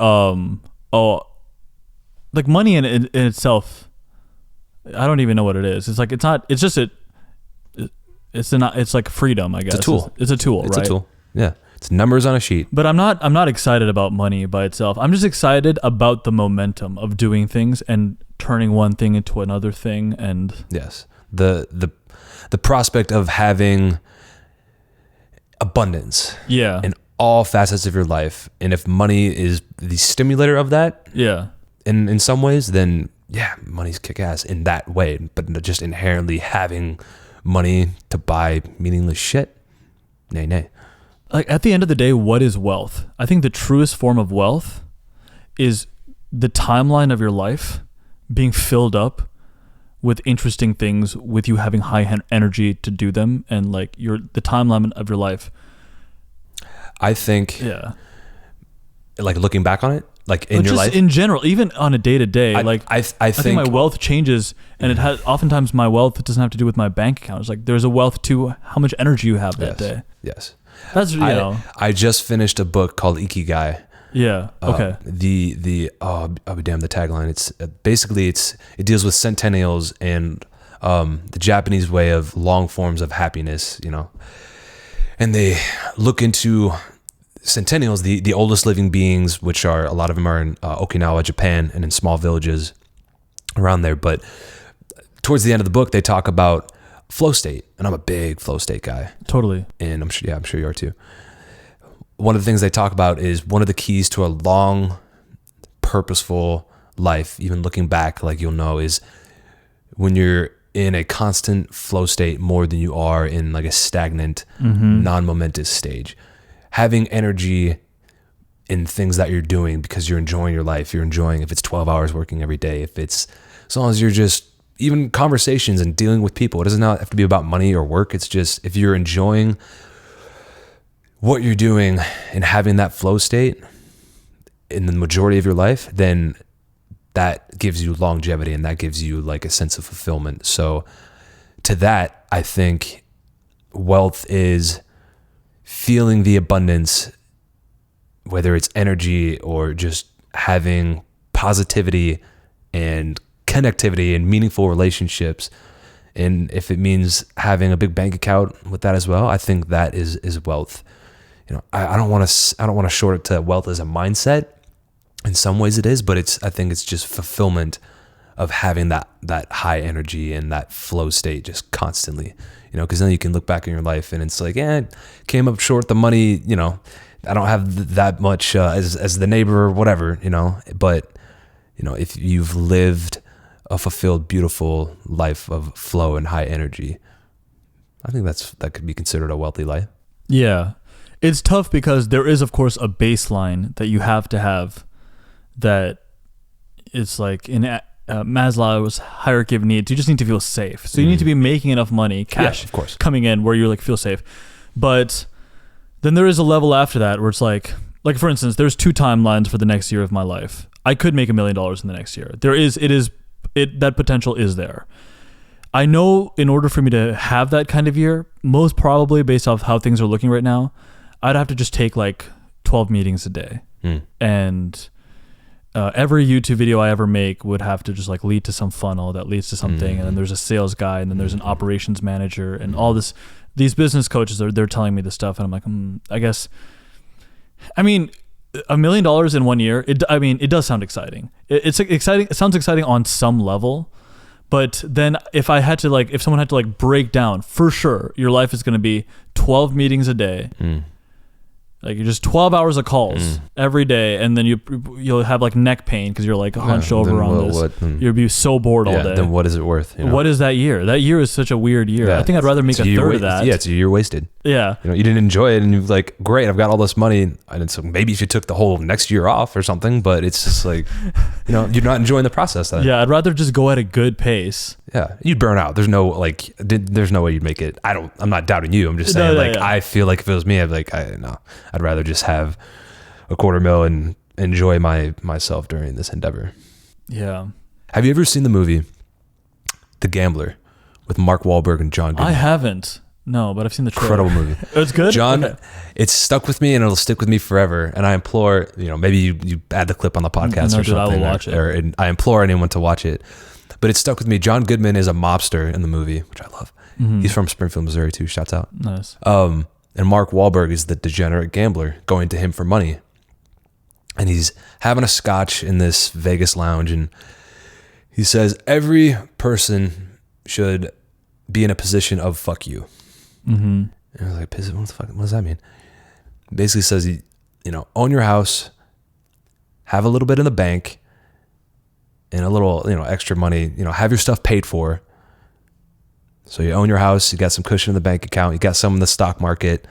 Speaker 1: like money in itself, I don't even know what it is. It's like, it's not, it's just, it's like freedom, I guess.
Speaker 2: It's a tool.
Speaker 1: It's a tool, right?
Speaker 2: It's a tool. Yeah. It's numbers on a sheet.
Speaker 1: But I'm not excited about money by itself. I'm just excited about the momentum of doing things and turning one thing into another thing. And
Speaker 2: yes, the prospect of having abundance in all facets of your life. And if money is the stimulator of that, in some ways, then money's kick ass in that way. But just inherently having money to buy meaningless shit, nay.
Speaker 1: Like at the end of the day, what is wealth? I think the truest form of wealth is the timeline of your life being filled up with interesting things, with you having high energy to do them, and like the timeline of your life
Speaker 2: I think,
Speaker 1: Yeah.
Speaker 2: like looking back on it, like in your
Speaker 1: just
Speaker 2: life,
Speaker 1: in general, even on a day to day,
Speaker 2: I
Speaker 1: think my wealth changes, and it has oftentimes my wealth doesn't have to do with my bank account. It's like there's a wealth to how much energy you have that day.
Speaker 2: Yes.
Speaker 1: That's
Speaker 2: I just finished a book called Ikigai.
Speaker 1: Yeah. Okay.
Speaker 2: I'll be damned. The tagline. It's basically it deals with centennials and the Japanese way of long forms of happiness. And they look into centennials, the oldest living beings, which are a lot of them are in Okinawa, Japan, and in small villages around there. But towards the end of the book, they talk about flow state, and I'm a big flow state guy.
Speaker 1: Totally.
Speaker 2: And I'm sure you are too. One of the things they talk about is one of the keys to a long, purposeful life, even looking back, like you'll know, is when you're in a constant flow state more than you are in like a stagnant, non-momentous stage. Having energy in things that you're doing because you're enjoying your life. You're enjoying if it's 12 hours working every day, if it's as long as you're just even conversations and dealing with people. It doesn't have to be about money or work. It's just if you're enjoying what you're doing and having that flow state in the majority of your life, then that gives you longevity and that gives you like a sense of fulfillment. So to that, I think wealth is feeling the abundance, whether it's energy or just having positivity and connectivity and meaningful relationships. And if it means having a big bank account with that as well, I think that is wealth. I don't want to short it to wealth as a mindset. In some ways it is, but I think it's just fulfillment of having that high energy and that flow state just constantly, because then you can look back in your life and it's like, came up short the money, I don't have that much as the neighbor or whatever, but if you've lived a fulfilled, beautiful life of flow and high energy, I think that could be considered a wealthy life.
Speaker 1: Yeah. It's tough because there is, of course, a baseline that you have to have that it's like in Maslow's hierarchy of needs, you just need to feel safe. So you need to be making enough money, cash
Speaker 2: of course,
Speaker 1: coming in where you're like, feel safe. But then there is a level after that where it's like for instance, there's 2 timelines for the next year of my life. I could make $1 million in the next year. That potential is there. I know in order for me to have that kind of year, most probably based off how things are looking right now, I'd have to just take like 12 meetings a day. And every YouTube video I ever make would have to just like lead to some funnel that leads to something. And then there's a sales guy, and then there's an operations manager, and all this. These business coaches, they're telling me this stuff, and I'm like, I guess. I mean, $1 million in 1 year. It does sound exciting. It's exciting. It sounds exciting on some level, but then if someone had to break down, for sure, your life is going to be 12 meetings a day. Like you're just 12 hours of calls every day, and then you'll have like neck pain because you're like hunched over on this. You'll be so bored all day.
Speaker 2: Then what is it worth?
Speaker 1: What is that year? That year is such a weird year. I think I'd rather make a third of that.
Speaker 2: Yeah, it's a year wasted.
Speaker 1: Yeah.
Speaker 2: You didn't enjoy it, and you're like, great, I've got all this money. And so maybe if you took the whole next year off or something, but it's just like, you're not enjoying the process then.
Speaker 1: Yeah, I'd rather just go at a good pace.
Speaker 2: Yeah, you'd burn out. There's no way you'd make it. I'm not doubting you. I'm just saying, I feel like if it was me, I'd rather just have a $250,000 and enjoy myself during this endeavor.
Speaker 1: Yeah.
Speaker 2: Have you ever seen the movie The Gambler with Mark Wahlberg and John Goodman?
Speaker 1: I haven't. No, but I've seen the trailer.
Speaker 2: Incredible movie.
Speaker 1: It's good?
Speaker 2: John,
Speaker 1: okay.
Speaker 2: It's stuck with me and it'll stick with me forever. And I implore, maybe you add the clip on the podcast or something. I will watch it. And I implore anyone to watch it. But it's stuck with me. John Goodman is a mobster in the movie, which I love. He's from Springfield, Missouri too. Shouts out.
Speaker 1: Nice.
Speaker 2: And Mark Wahlberg is the degenerate gambler going to him for money. And he's having a scotch in this Vegas lounge. And he says, every person should be in a position of fuck you. And I was like, what does that mean? Basically says, own your house, have a little bit in the bank, and a little, extra money, have your stuff paid for. So you own your house, you got some cushion in the bank account, you got some in the stock market,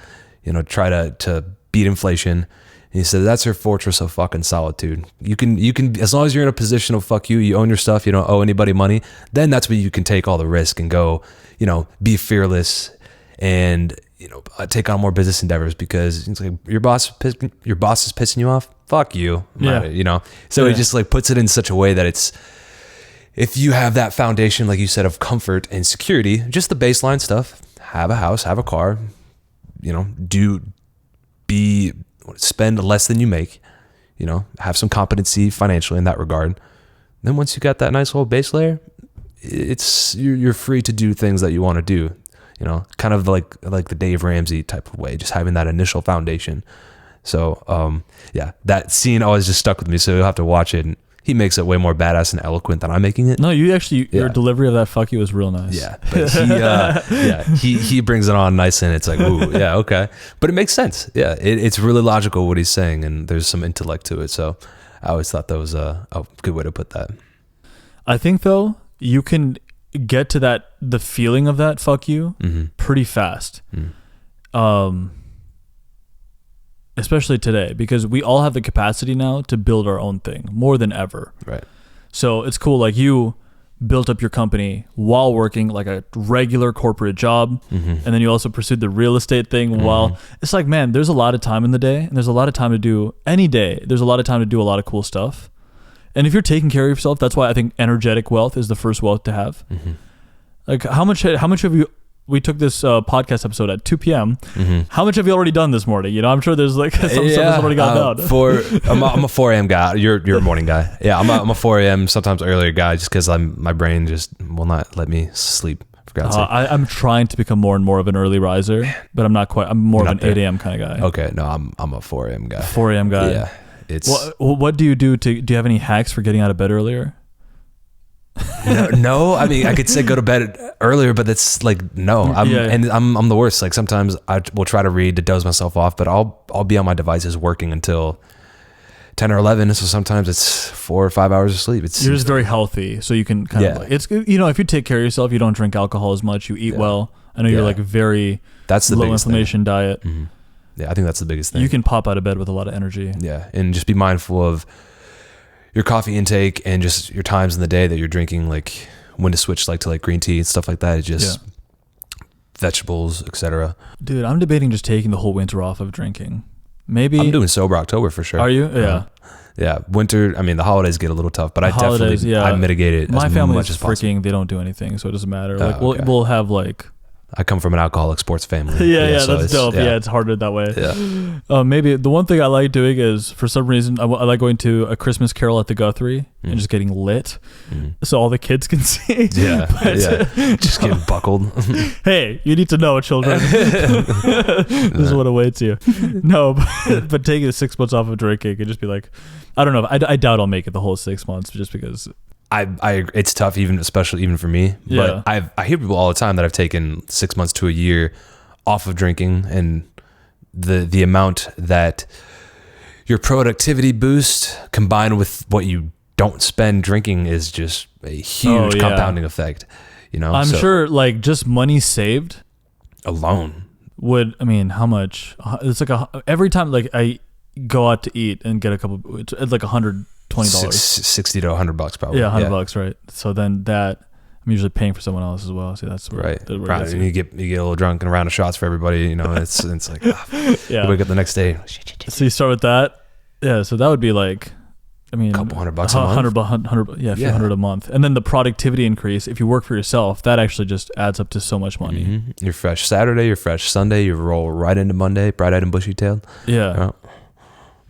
Speaker 2: try to beat inflation. And he said, that's your fortress of fucking solitude. You can, as long as you're in a position of fuck you own your stuff, you don't owe anybody money, then that's when you can take all the risk and go, be fearless and, take on more business endeavors because it's like your boss is pissing you off. Fuck you. So he just like puts it in such a way that it's, if you have that foundation, like you said, of comfort and security, just the baseline stuff, have a house, have a car, spend less than you make, have some competency financially in that regard. Then once you got that nice little base layer, you're free to do things that you want to do, kind of like the Dave Ramsey type of way, just having that initial foundation. So, that scene always just stuck with me. So you'll have to watch it. And he makes it way more badass and eloquent than I'm making it.
Speaker 1: No, your delivery of that fuck you was real nice.
Speaker 2: Yeah. But he brings it on nice and it's like, ooh, yeah, okay. But it makes sense. Yeah. It's really logical what he's saying and there's some intellect to it. So I always thought that was a good way to put that.
Speaker 1: I think though, you can get to the feeling of that fuck you pretty fast. Especially today, because we all have the capacity now to build our own thing more than ever.
Speaker 2: Right.
Speaker 1: So it's cool. Like you built up your company while working like a regular corporate job. And then you also pursued the real estate thing while it's like, man, there's a lot of time in the day and there's a lot of time to do any day. There's a lot of time to do a lot of cool stuff. And if you're taking care of yourself, that's why I think energetic wealth is the first wealth to have. Like how much have you, we took this podcast episode at 2 p.m. How much have you already done this morning? I'm sure there's like some stuff that's already got done.
Speaker 2: I'm a 4 a.m. guy. You're a morning guy. Yeah, I'm a 4 a.m. sometimes earlier guy just because my brain just will not let me sleep. For God's sake.
Speaker 1: I'm trying to become more and more of an early riser, but I'm not quite. I'm more of an 8 a.m. kind of guy.
Speaker 2: Okay, no, I'm a 4 a.m. guy.
Speaker 1: 4 a.m. guy.
Speaker 2: Yeah, it's.
Speaker 1: What do you do do you have any hacks for getting out of bed earlier?
Speaker 2: No, I mean I could say go to bed earlier, but that's like no. I'm the worst. Like sometimes I will try to read to doze myself off, but I'll be on my devices working until 10 or 11. So sometimes it's 4 or 5 hours of sleep.
Speaker 1: You're just very healthy, so you can kind of like, it's if you take care of yourself, you don't drink alcohol as much, you eat well. I know you're like very low inflammation diet.
Speaker 2: Yeah, I think that's the biggest thing.
Speaker 1: You can pop out of bed with a lot of energy.
Speaker 2: Yeah, and just be mindful of your coffee intake and just your times in the day that you're drinking, like when to switch to like green tea and stuff like that. It's just vegetables, etc.
Speaker 1: Dude, I'm debating just taking the whole winter off of drinking. Maybe
Speaker 2: I'm doing sober October for sure.
Speaker 1: Are you? Yeah.
Speaker 2: Yeah. Winter, I mean, the holidays get a little tough, but I mitigate it
Speaker 1: My
Speaker 2: as
Speaker 1: family
Speaker 2: much
Speaker 1: is
Speaker 2: as possible.
Speaker 1: freaking, they don't do anything, so it doesn't matter. Like we'll have like
Speaker 2: I come from an alcoholic sports family.
Speaker 1: Yeah, so that's dope. Yeah, it's harder that way.
Speaker 2: Yeah.
Speaker 1: Maybe the one thing I like doing is, for some reason, I like going to A Christmas Carol at the Guthrie and just getting lit, so all the kids can see.
Speaker 2: Yeah, just getting buckled.
Speaker 1: Hey, you need to know, children. This is what awaits you. No, but taking 6 months off of drinking and just be like, I don't know. I doubt I'll make it the whole 6 months, just because.
Speaker 2: It's tough, especially for me.
Speaker 1: Yeah.
Speaker 2: But I hear people all the time that have taken 6 months to a year off of drinking, and the amount that your productivity boost combined with what you don't spend drinking is just a huge compounding effect.
Speaker 1: I'm sure like just money saved
Speaker 2: alone
Speaker 1: would. I mean, how much? It's like every time like I go out to eat and get a couple. It's like $120.
Speaker 2: $60 to $100 probably.
Speaker 1: Yeah, $100, right? So then that I'm usually paying for someone else as well. See, that's
Speaker 2: right. And you get a little drunk and a round of shots for everybody. It's like you wake up the next day.
Speaker 1: So you start with that. Yeah, so that would be like, I mean,
Speaker 2: a couple $100 a month.
Speaker 1: 100, yeah, a few hundred a month. And then the productivity increase, if you work for yourself, that actually just adds up to so much money.
Speaker 2: You're fresh Saturday, you're fresh Sunday, you roll right into Monday, bright-eyed and bushy-tailed.
Speaker 1: Yeah.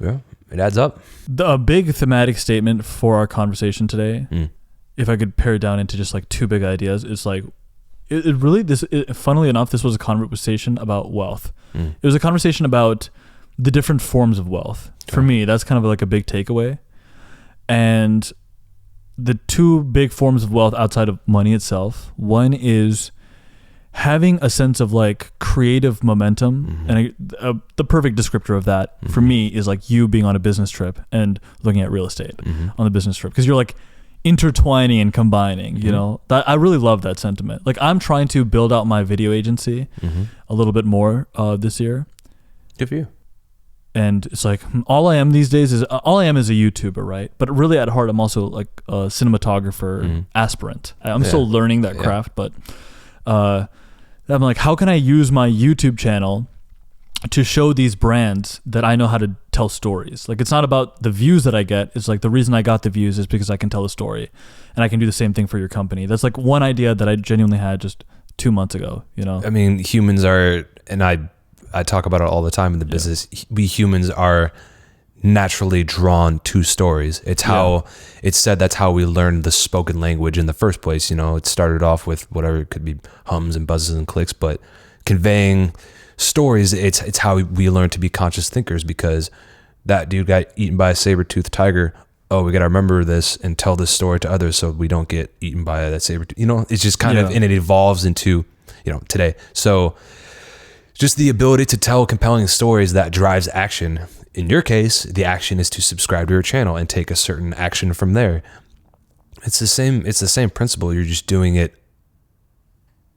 Speaker 2: Yeah, it adds up.
Speaker 1: A big thematic statement for our conversation today, if I could pare it down into just like two big ideas, it's like, funnily enough, this was a conversation about wealth. It was a conversation about the different forms of wealth. For me, that's kind of like a big takeaway. And the two big forms of wealth outside of money itself, one is having a sense of like creative momentum, and the perfect descriptor of that for me is like you being on a business trip and looking at real estate on the business trip, because you're like intertwining and combining. That I really love that sentiment. Like I'm trying to build out my video agency a little bit more this year.
Speaker 2: Good for you.
Speaker 1: And it's like all I am these days is a YouTuber, right? But really at heart, I'm also like a cinematographer aspirant. I'm still learning that craft, but I'm like, how can I use my YouTube channel to show these brands that I know how to tell stories? Like, it's not about the views that I get. It's like, the reason I got the views is because I can tell a story, and I can do the same thing for your company. That's like one idea that I genuinely had just 2 months ago, you know?
Speaker 2: I mean, humans are, and I talk about it all the time in the business. We humans are naturally drawn to stories. It's how it's said that's how we learned the spoken language in the first place. You know, it started off with whatever, it could be hums and buzzes and clicks, but conveying stories, it's how we learn to be conscious thinkers, because that dude got eaten by a saber-toothed tiger. Oh, we got to remember this and tell this story to others so we don't get eaten by that saber. You know, it's just kind of, and it evolves into, you know, today. So just the ability to tell compelling stories that drives action. In your case, the action is to subscribe to your channel and take a certain action from there. It's the same principle. You're just doing it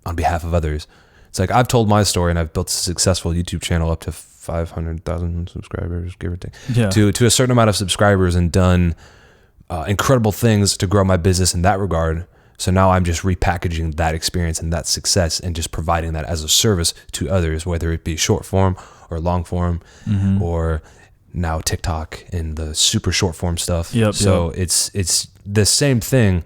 Speaker 2: on behalf of others. It's like, I've told my story and I've built a successful YouTube channel up to 500,000 subscribers, give or take, to a certain amount of subscribers, and done incredible things to grow my business in that regard. So now I'm just repackaging that experience and that success and just providing that as a service to others, whether it be short form or long form, or now TikTok and the super short form stuff. It's the same thing.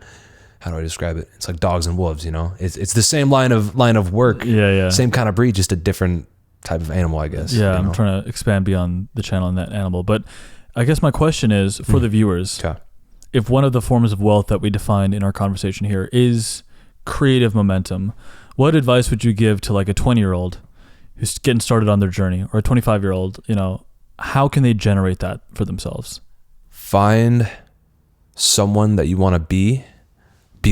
Speaker 2: How do I describe it? It's like dogs and wolves, you know? It's the same line of work. Same kind of breed, just a different type of animal, I guess.
Speaker 1: Yeah, I'm trying to expand beyond the channel and that animal. But I guess my question is for the viewers, if one of the forms of wealth that we defined in our conversation here is creative momentum, what advice would you give to like a 20-year-old who's getting started on their journey, or a 25-year-old, you know, how can they generate that for themselves?
Speaker 2: Find someone that you want to be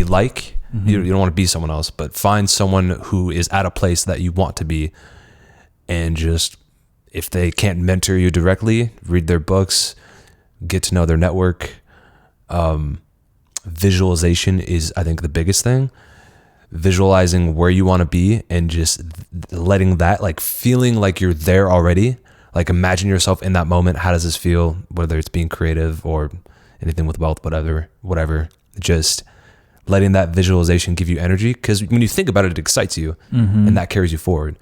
Speaker 2: like. You don't want to be someone else, but find someone who is at a place that you want to be, and just, if they can't mentor you directly, read their books, get to know their network. Visualization is, I think, the biggest thing. Visualizing where you want to be and just letting that, like, feeling like you're there already. Like, imagine yourself in that moment. How does this feel? Whether it's being creative or anything with wealth, whatever. Just letting that visualization give you energy, because when you think about it, it excites you, and that carries you forward.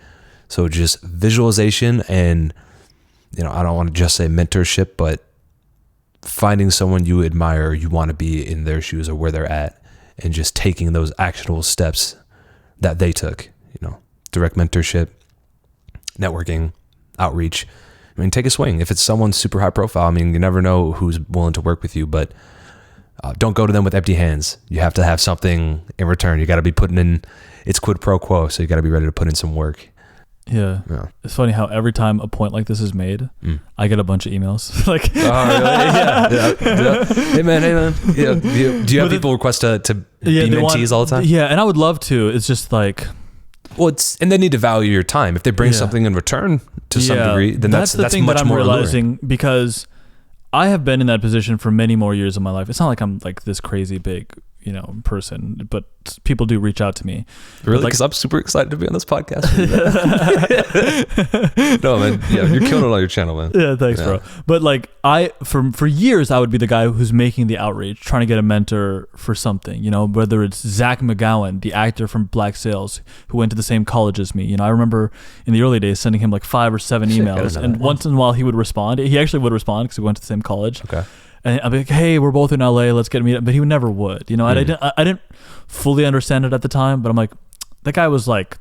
Speaker 2: So just visualization, and, you know, I don't want to just say mentorship, but finding someone you admire, you want to be in their shoes or where they're at, and just taking those actionable steps that they took, you know, direct mentorship, networking, outreach. I mean, take a swing. If it's someone super high profile, I mean, you never know who's willing to work with you, but don't go to them with empty hands. You have to have something in return. You got to be putting in, it's quid pro quo. So you got to be ready to put in some work.
Speaker 1: Yeah. It's funny how every time a point like this is made, I get a bunch of emails. Like,
Speaker 2: Hey man. Yeah. Do you have people request to be mentees all the time?
Speaker 1: Yeah. And I would love to. It's just like,
Speaker 2: well, and they need to value your time. If they bring something in return to some degree, then that's the thing
Speaker 1: that I'm
Speaker 2: more
Speaker 1: realizing
Speaker 2: alluring.
Speaker 1: Because I have been in that position for many more years of my life. It's not like I'm like this crazy big, you know, person, but people do reach out to me.
Speaker 2: Really? Because I'm super excited to be on this podcast. No, man. Yeah, you're killing it on your channel, man.
Speaker 1: Yeah, thanks, bro. But like, for years, I would be the guy who's making the outreach, trying to get a mentor for something, you know, whether it's Zach McGowan, the actor from Black Sails, who went to the same college as me. You know, I remember in the early days sending him like 5 or 7 emails, and once in a while he would respond. He actually would respond because we went to the same college.
Speaker 2: Okay.
Speaker 1: And I'd be like, hey, we're both in LA, let's get a meet up. But he never would, you know. I didn't fully understand it at the time, but I'm like, that guy was like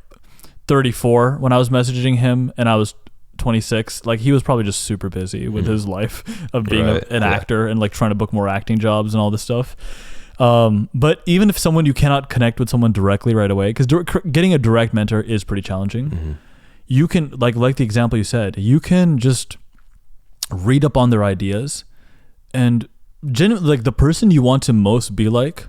Speaker 1: 34 when I was messaging him, and I was 26. Like, he was probably just super busy with his life of being an actor and like trying to book more acting jobs and all this stuff. But even if you cannot connect with someone directly right away, because getting a direct mentor is pretty challenging. You can, like the example you said, you can just read up on their ideas. And genuinely, like, the person you want to most be like,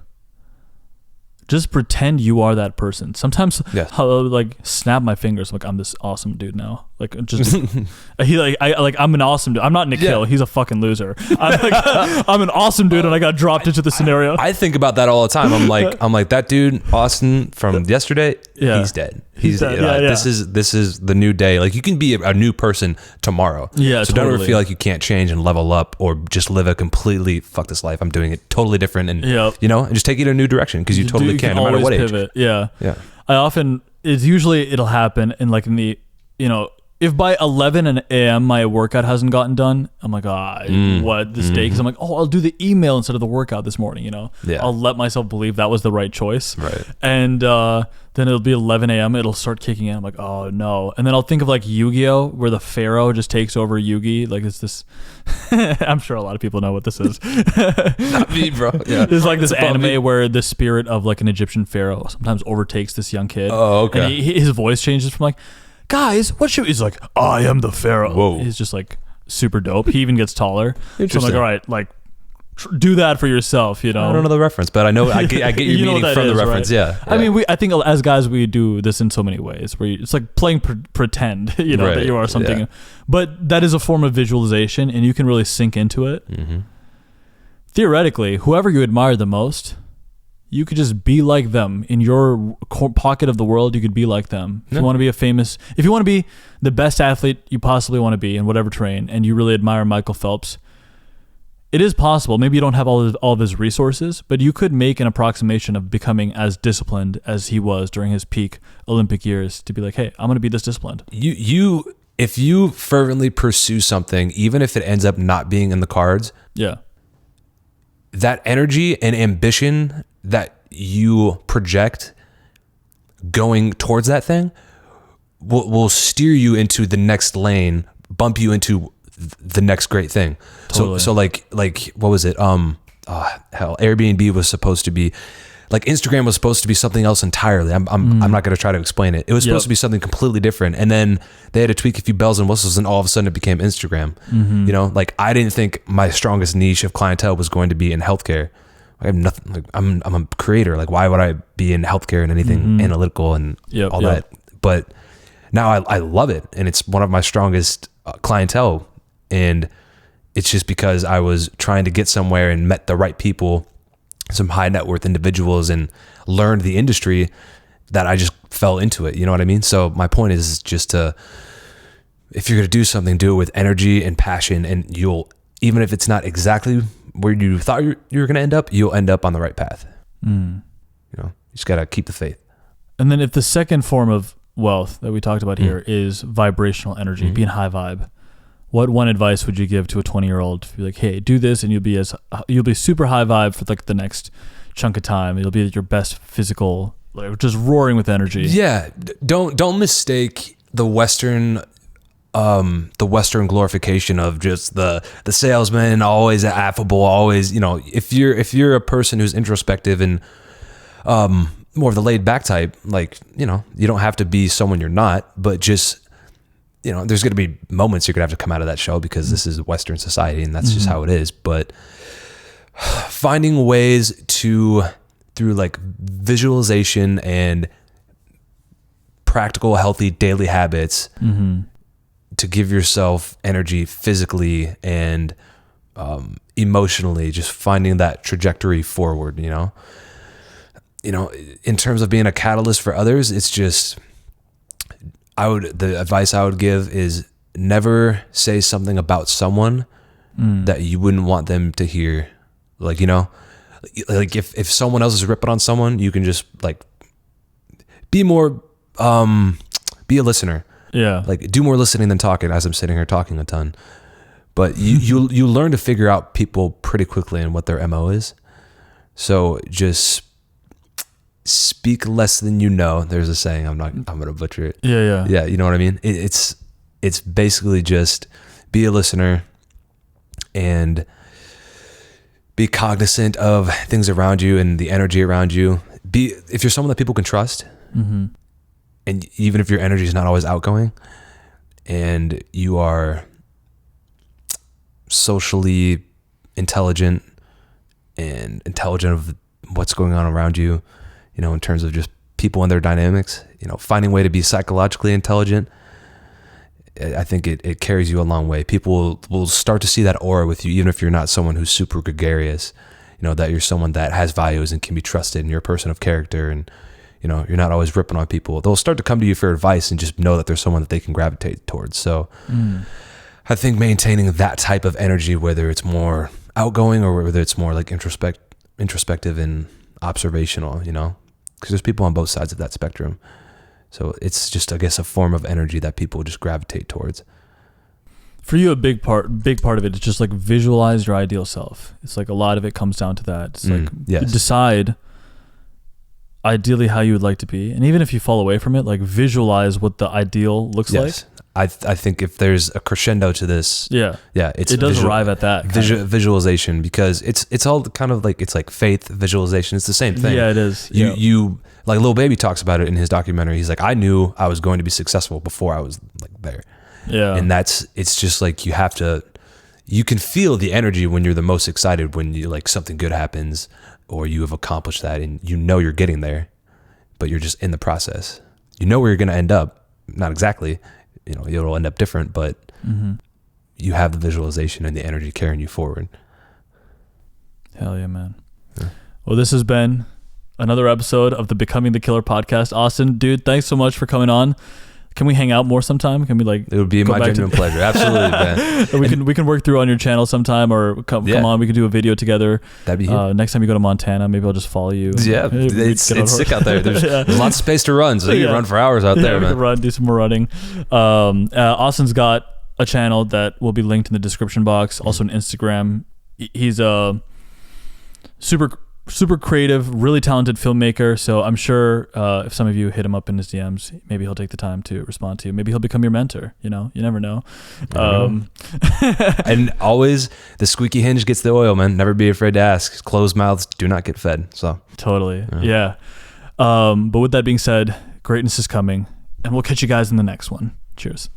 Speaker 1: just pretend you are that person. Sometimes I'll like snap my fingers like I'm this awesome dude now. Like, just I'm an awesome dude. I'm not Nick Hill. He's a fucking loser. I'm an awesome dude, and I got dropped into the scenario.
Speaker 2: I think about that all the time. I'm like that dude Austin from yesterday. He's dead. He's dead. This is the new day. Like, you can be a new person tomorrow. Yeah. So don't ever feel like you can't change and level up, or just live a completely fuck this life. I'm doing it totally different, and you know, and just take it in a new direction, because you totally can, no matter what age.
Speaker 1: Yeah. I often it's usually it'll happen in like in the, you know, if by 11 a.m. my workout hasn't gotten done, I'm like, what this day? Because I'm like, I'll do the email instead of the workout this morning. You know, I'll let myself believe that was the right choice.
Speaker 2: Right.
Speaker 1: And then it'll be 11 a.m. It'll start kicking in. I'm like, oh no. And then I'll think of like Yu-Gi-Oh, where the Pharaoh just takes over Yugi. Like it's this. I'm sure a lot of people know what this is.
Speaker 2: Not me, bro. Yeah.
Speaker 1: There's like this anime where the spirit of like an Egyptian pharaoh sometimes overtakes this young kid.
Speaker 2: Oh, okay.
Speaker 1: And his voice changes from like, guys, what should he's like, I am the pharaoh.
Speaker 2: Whoa.
Speaker 1: He's just like super dope. He even gets taller. So I'm like,
Speaker 2: Interesting.
Speaker 1: all right, like do that for yourself, you know.
Speaker 2: I don't know the reference, but I know I get your
Speaker 1: You know
Speaker 2: meaning
Speaker 1: what
Speaker 2: from
Speaker 1: that
Speaker 2: the
Speaker 1: is,
Speaker 2: reference.
Speaker 1: right?
Speaker 2: Yeah.
Speaker 1: I mean, I think as guys we do this in so many ways where it's like playing pretend, you know,
Speaker 2: Right.
Speaker 1: that you are something.
Speaker 2: Yeah.
Speaker 1: But that is a form of visualization and you can really sink into it.
Speaker 2: Mm-hmm.
Speaker 1: Theoretically, whoever you admire the most, you could just be like them in your pocket of the world. You could be like them. If you want to be if you want to be the best athlete you possibly want to be in whatever terrain, and you really admire Michael Phelps, it is possible. Maybe you don't have all of his resources, but you could make an approximation of becoming as disciplined as he was during his peak Olympic years to be like, hey, I'm going to be this disciplined.
Speaker 2: If you fervently pursue something, even if it ends up not being in the cards,
Speaker 1: Yeah.
Speaker 2: that energy and ambition that you project going towards that thing will steer you into the next lane, bump you into the next great thing.
Speaker 1: Totally.
Speaker 2: So like what was it? Airbnb was supposed to be like Instagram was supposed to be something else entirely. I'm not going to try to explain it. It was supposed to be something completely different. And then they had to tweak a few bells and whistles and all of a sudden it became Instagram. You know, like I didn't think my strongest niche of clientele was going to be in healthcare. I have nothing, like I'm a creator. Like why would I be in healthcare and anything analytical and all that? But now I love it. And it's one of my strongest clientele. And it's just because I was trying to get somewhere and met the right people, some high net worth individuals, and learned the industry that I just fell into it. You know what I mean? So my point is just if you're going to do something, do it with energy and passion, and you'll, even if it's not exactly where you thought you were going to end up, you'll end up on the right path. You know, you just got to keep the faith.
Speaker 1: And then if the second form of wealth that we talked about here is vibrational energy, being high vibe, what one advice would you give to a 20-year-old to be like, hey, do this and you'll be super high vibe for like the next chunk of time. It'll be your best physical, like just roaring with energy.
Speaker 2: Yeah. Don't mistake the Western glorification of just the salesman, always affable, always, you know, if you're a person who's introspective and more of the laid back type, like, you know, you don't have to be someone you're not, but just, you know, there's going to be moments you're going to have to come out of that shell because this is Western society and that's just how it is. But finding ways through like visualization and practical, healthy daily habits to give yourself energy physically and emotionally, just finding that trajectory forward, you know, in terms of being a catalyst for others, it's just, the advice I would give is never say something about someone that you wouldn't want them to hear. Like, you know, like if someone else is ripping on someone, you can just like be a listener.
Speaker 1: Yeah.
Speaker 2: Like do more listening than talking, as I'm sitting here talking a ton. But you learn to figure out people pretty quickly and what their MO is. So just speak less than you know. There's a saying. I'm gonna butcher it. Yeah. You know what I mean? It's basically just be a listener and be cognizant of things around you and the energy around you. If you're someone that people can trust, and even if your energy is not always outgoing, and you are socially intelligent and intelligent of what's going on around you, you know, in terms of just people and their dynamics, you know, finding a way to be psychologically intelligent, I think it carries you a long way. People will start to see that aura with you, even if you're not someone who's super gregarious, you know, that you're someone that has values and can be trusted and you're a person of character and, you know, you're not always ripping on people. They'll start to come to you for advice and just know that there's someone that they can gravitate towards. So I think maintaining that type of energy, whether it's more outgoing or whether it's more like introspective and observational, you know, because there's people on both sides of that spectrum. So it's just, I guess, a form of energy that people just gravitate towards.
Speaker 1: For you, a big part of it is just like visualize your ideal self. It's like a lot of it comes down to that. It's like
Speaker 2: yes.
Speaker 1: decide ideally how you would like to be, and even if you fall away from it, like visualize what the ideal looks like.
Speaker 2: I think if there's a crescendo to this, it
Speaker 1: does arrive at that
Speaker 2: visualization, because it's all kind of like, it's like faith visualization. It's the same thing.
Speaker 1: Yeah, it is.
Speaker 2: You like Lil Baby talks about it in his documentary. He's like, I knew I was going to be successful before I was like there.
Speaker 1: Yeah,
Speaker 2: and it's just like you can feel the energy when you're the most excited, when you like something good happens or you have accomplished that, and you know you're getting there, but you're just in the process. You know where you're going to end up. Not exactly, it'll end up different, but you have the visualization and the energy carrying you forward.
Speaker 1: Hell yeah, man. Yeah. Well, this has been another episode of the Becoming the Killer podcast. Austin, dude, thanks so much for coming on. Can we hang out more sometime? Can we like?
Speaker 2: It would be my genuine pleasure. Absolutely, man.
Speaker 1: we can work through on your channel sometime, or come on. We can do a video together.
Speaker 2: That'd be
Speaker 1: next time you go to Montana, maybe I'll just follow you.
Speaker 2: Yeah, it's sick out there. There's lots of space to run, so you can run for hours out there, man.
Speaker 1: We can run, do some more running. Austin's got a channel that will be linked in the description box. Also, an Instagram. He's a super creative, really talented filmmaker. So I'm sure if some of you hit him up in his DMs, maybe he'll take the time to respond to you. Maybe he'll become your mentor. You never know.
Speaker 2: And always the squeaky hinge gets the oil, man. Never be afraid to ask. Closed mouths do not get fed. So
Speaker 1: totally. Yeah. But with that being said, greatness is coming, and we'll catch you guys in the next one. Cheers.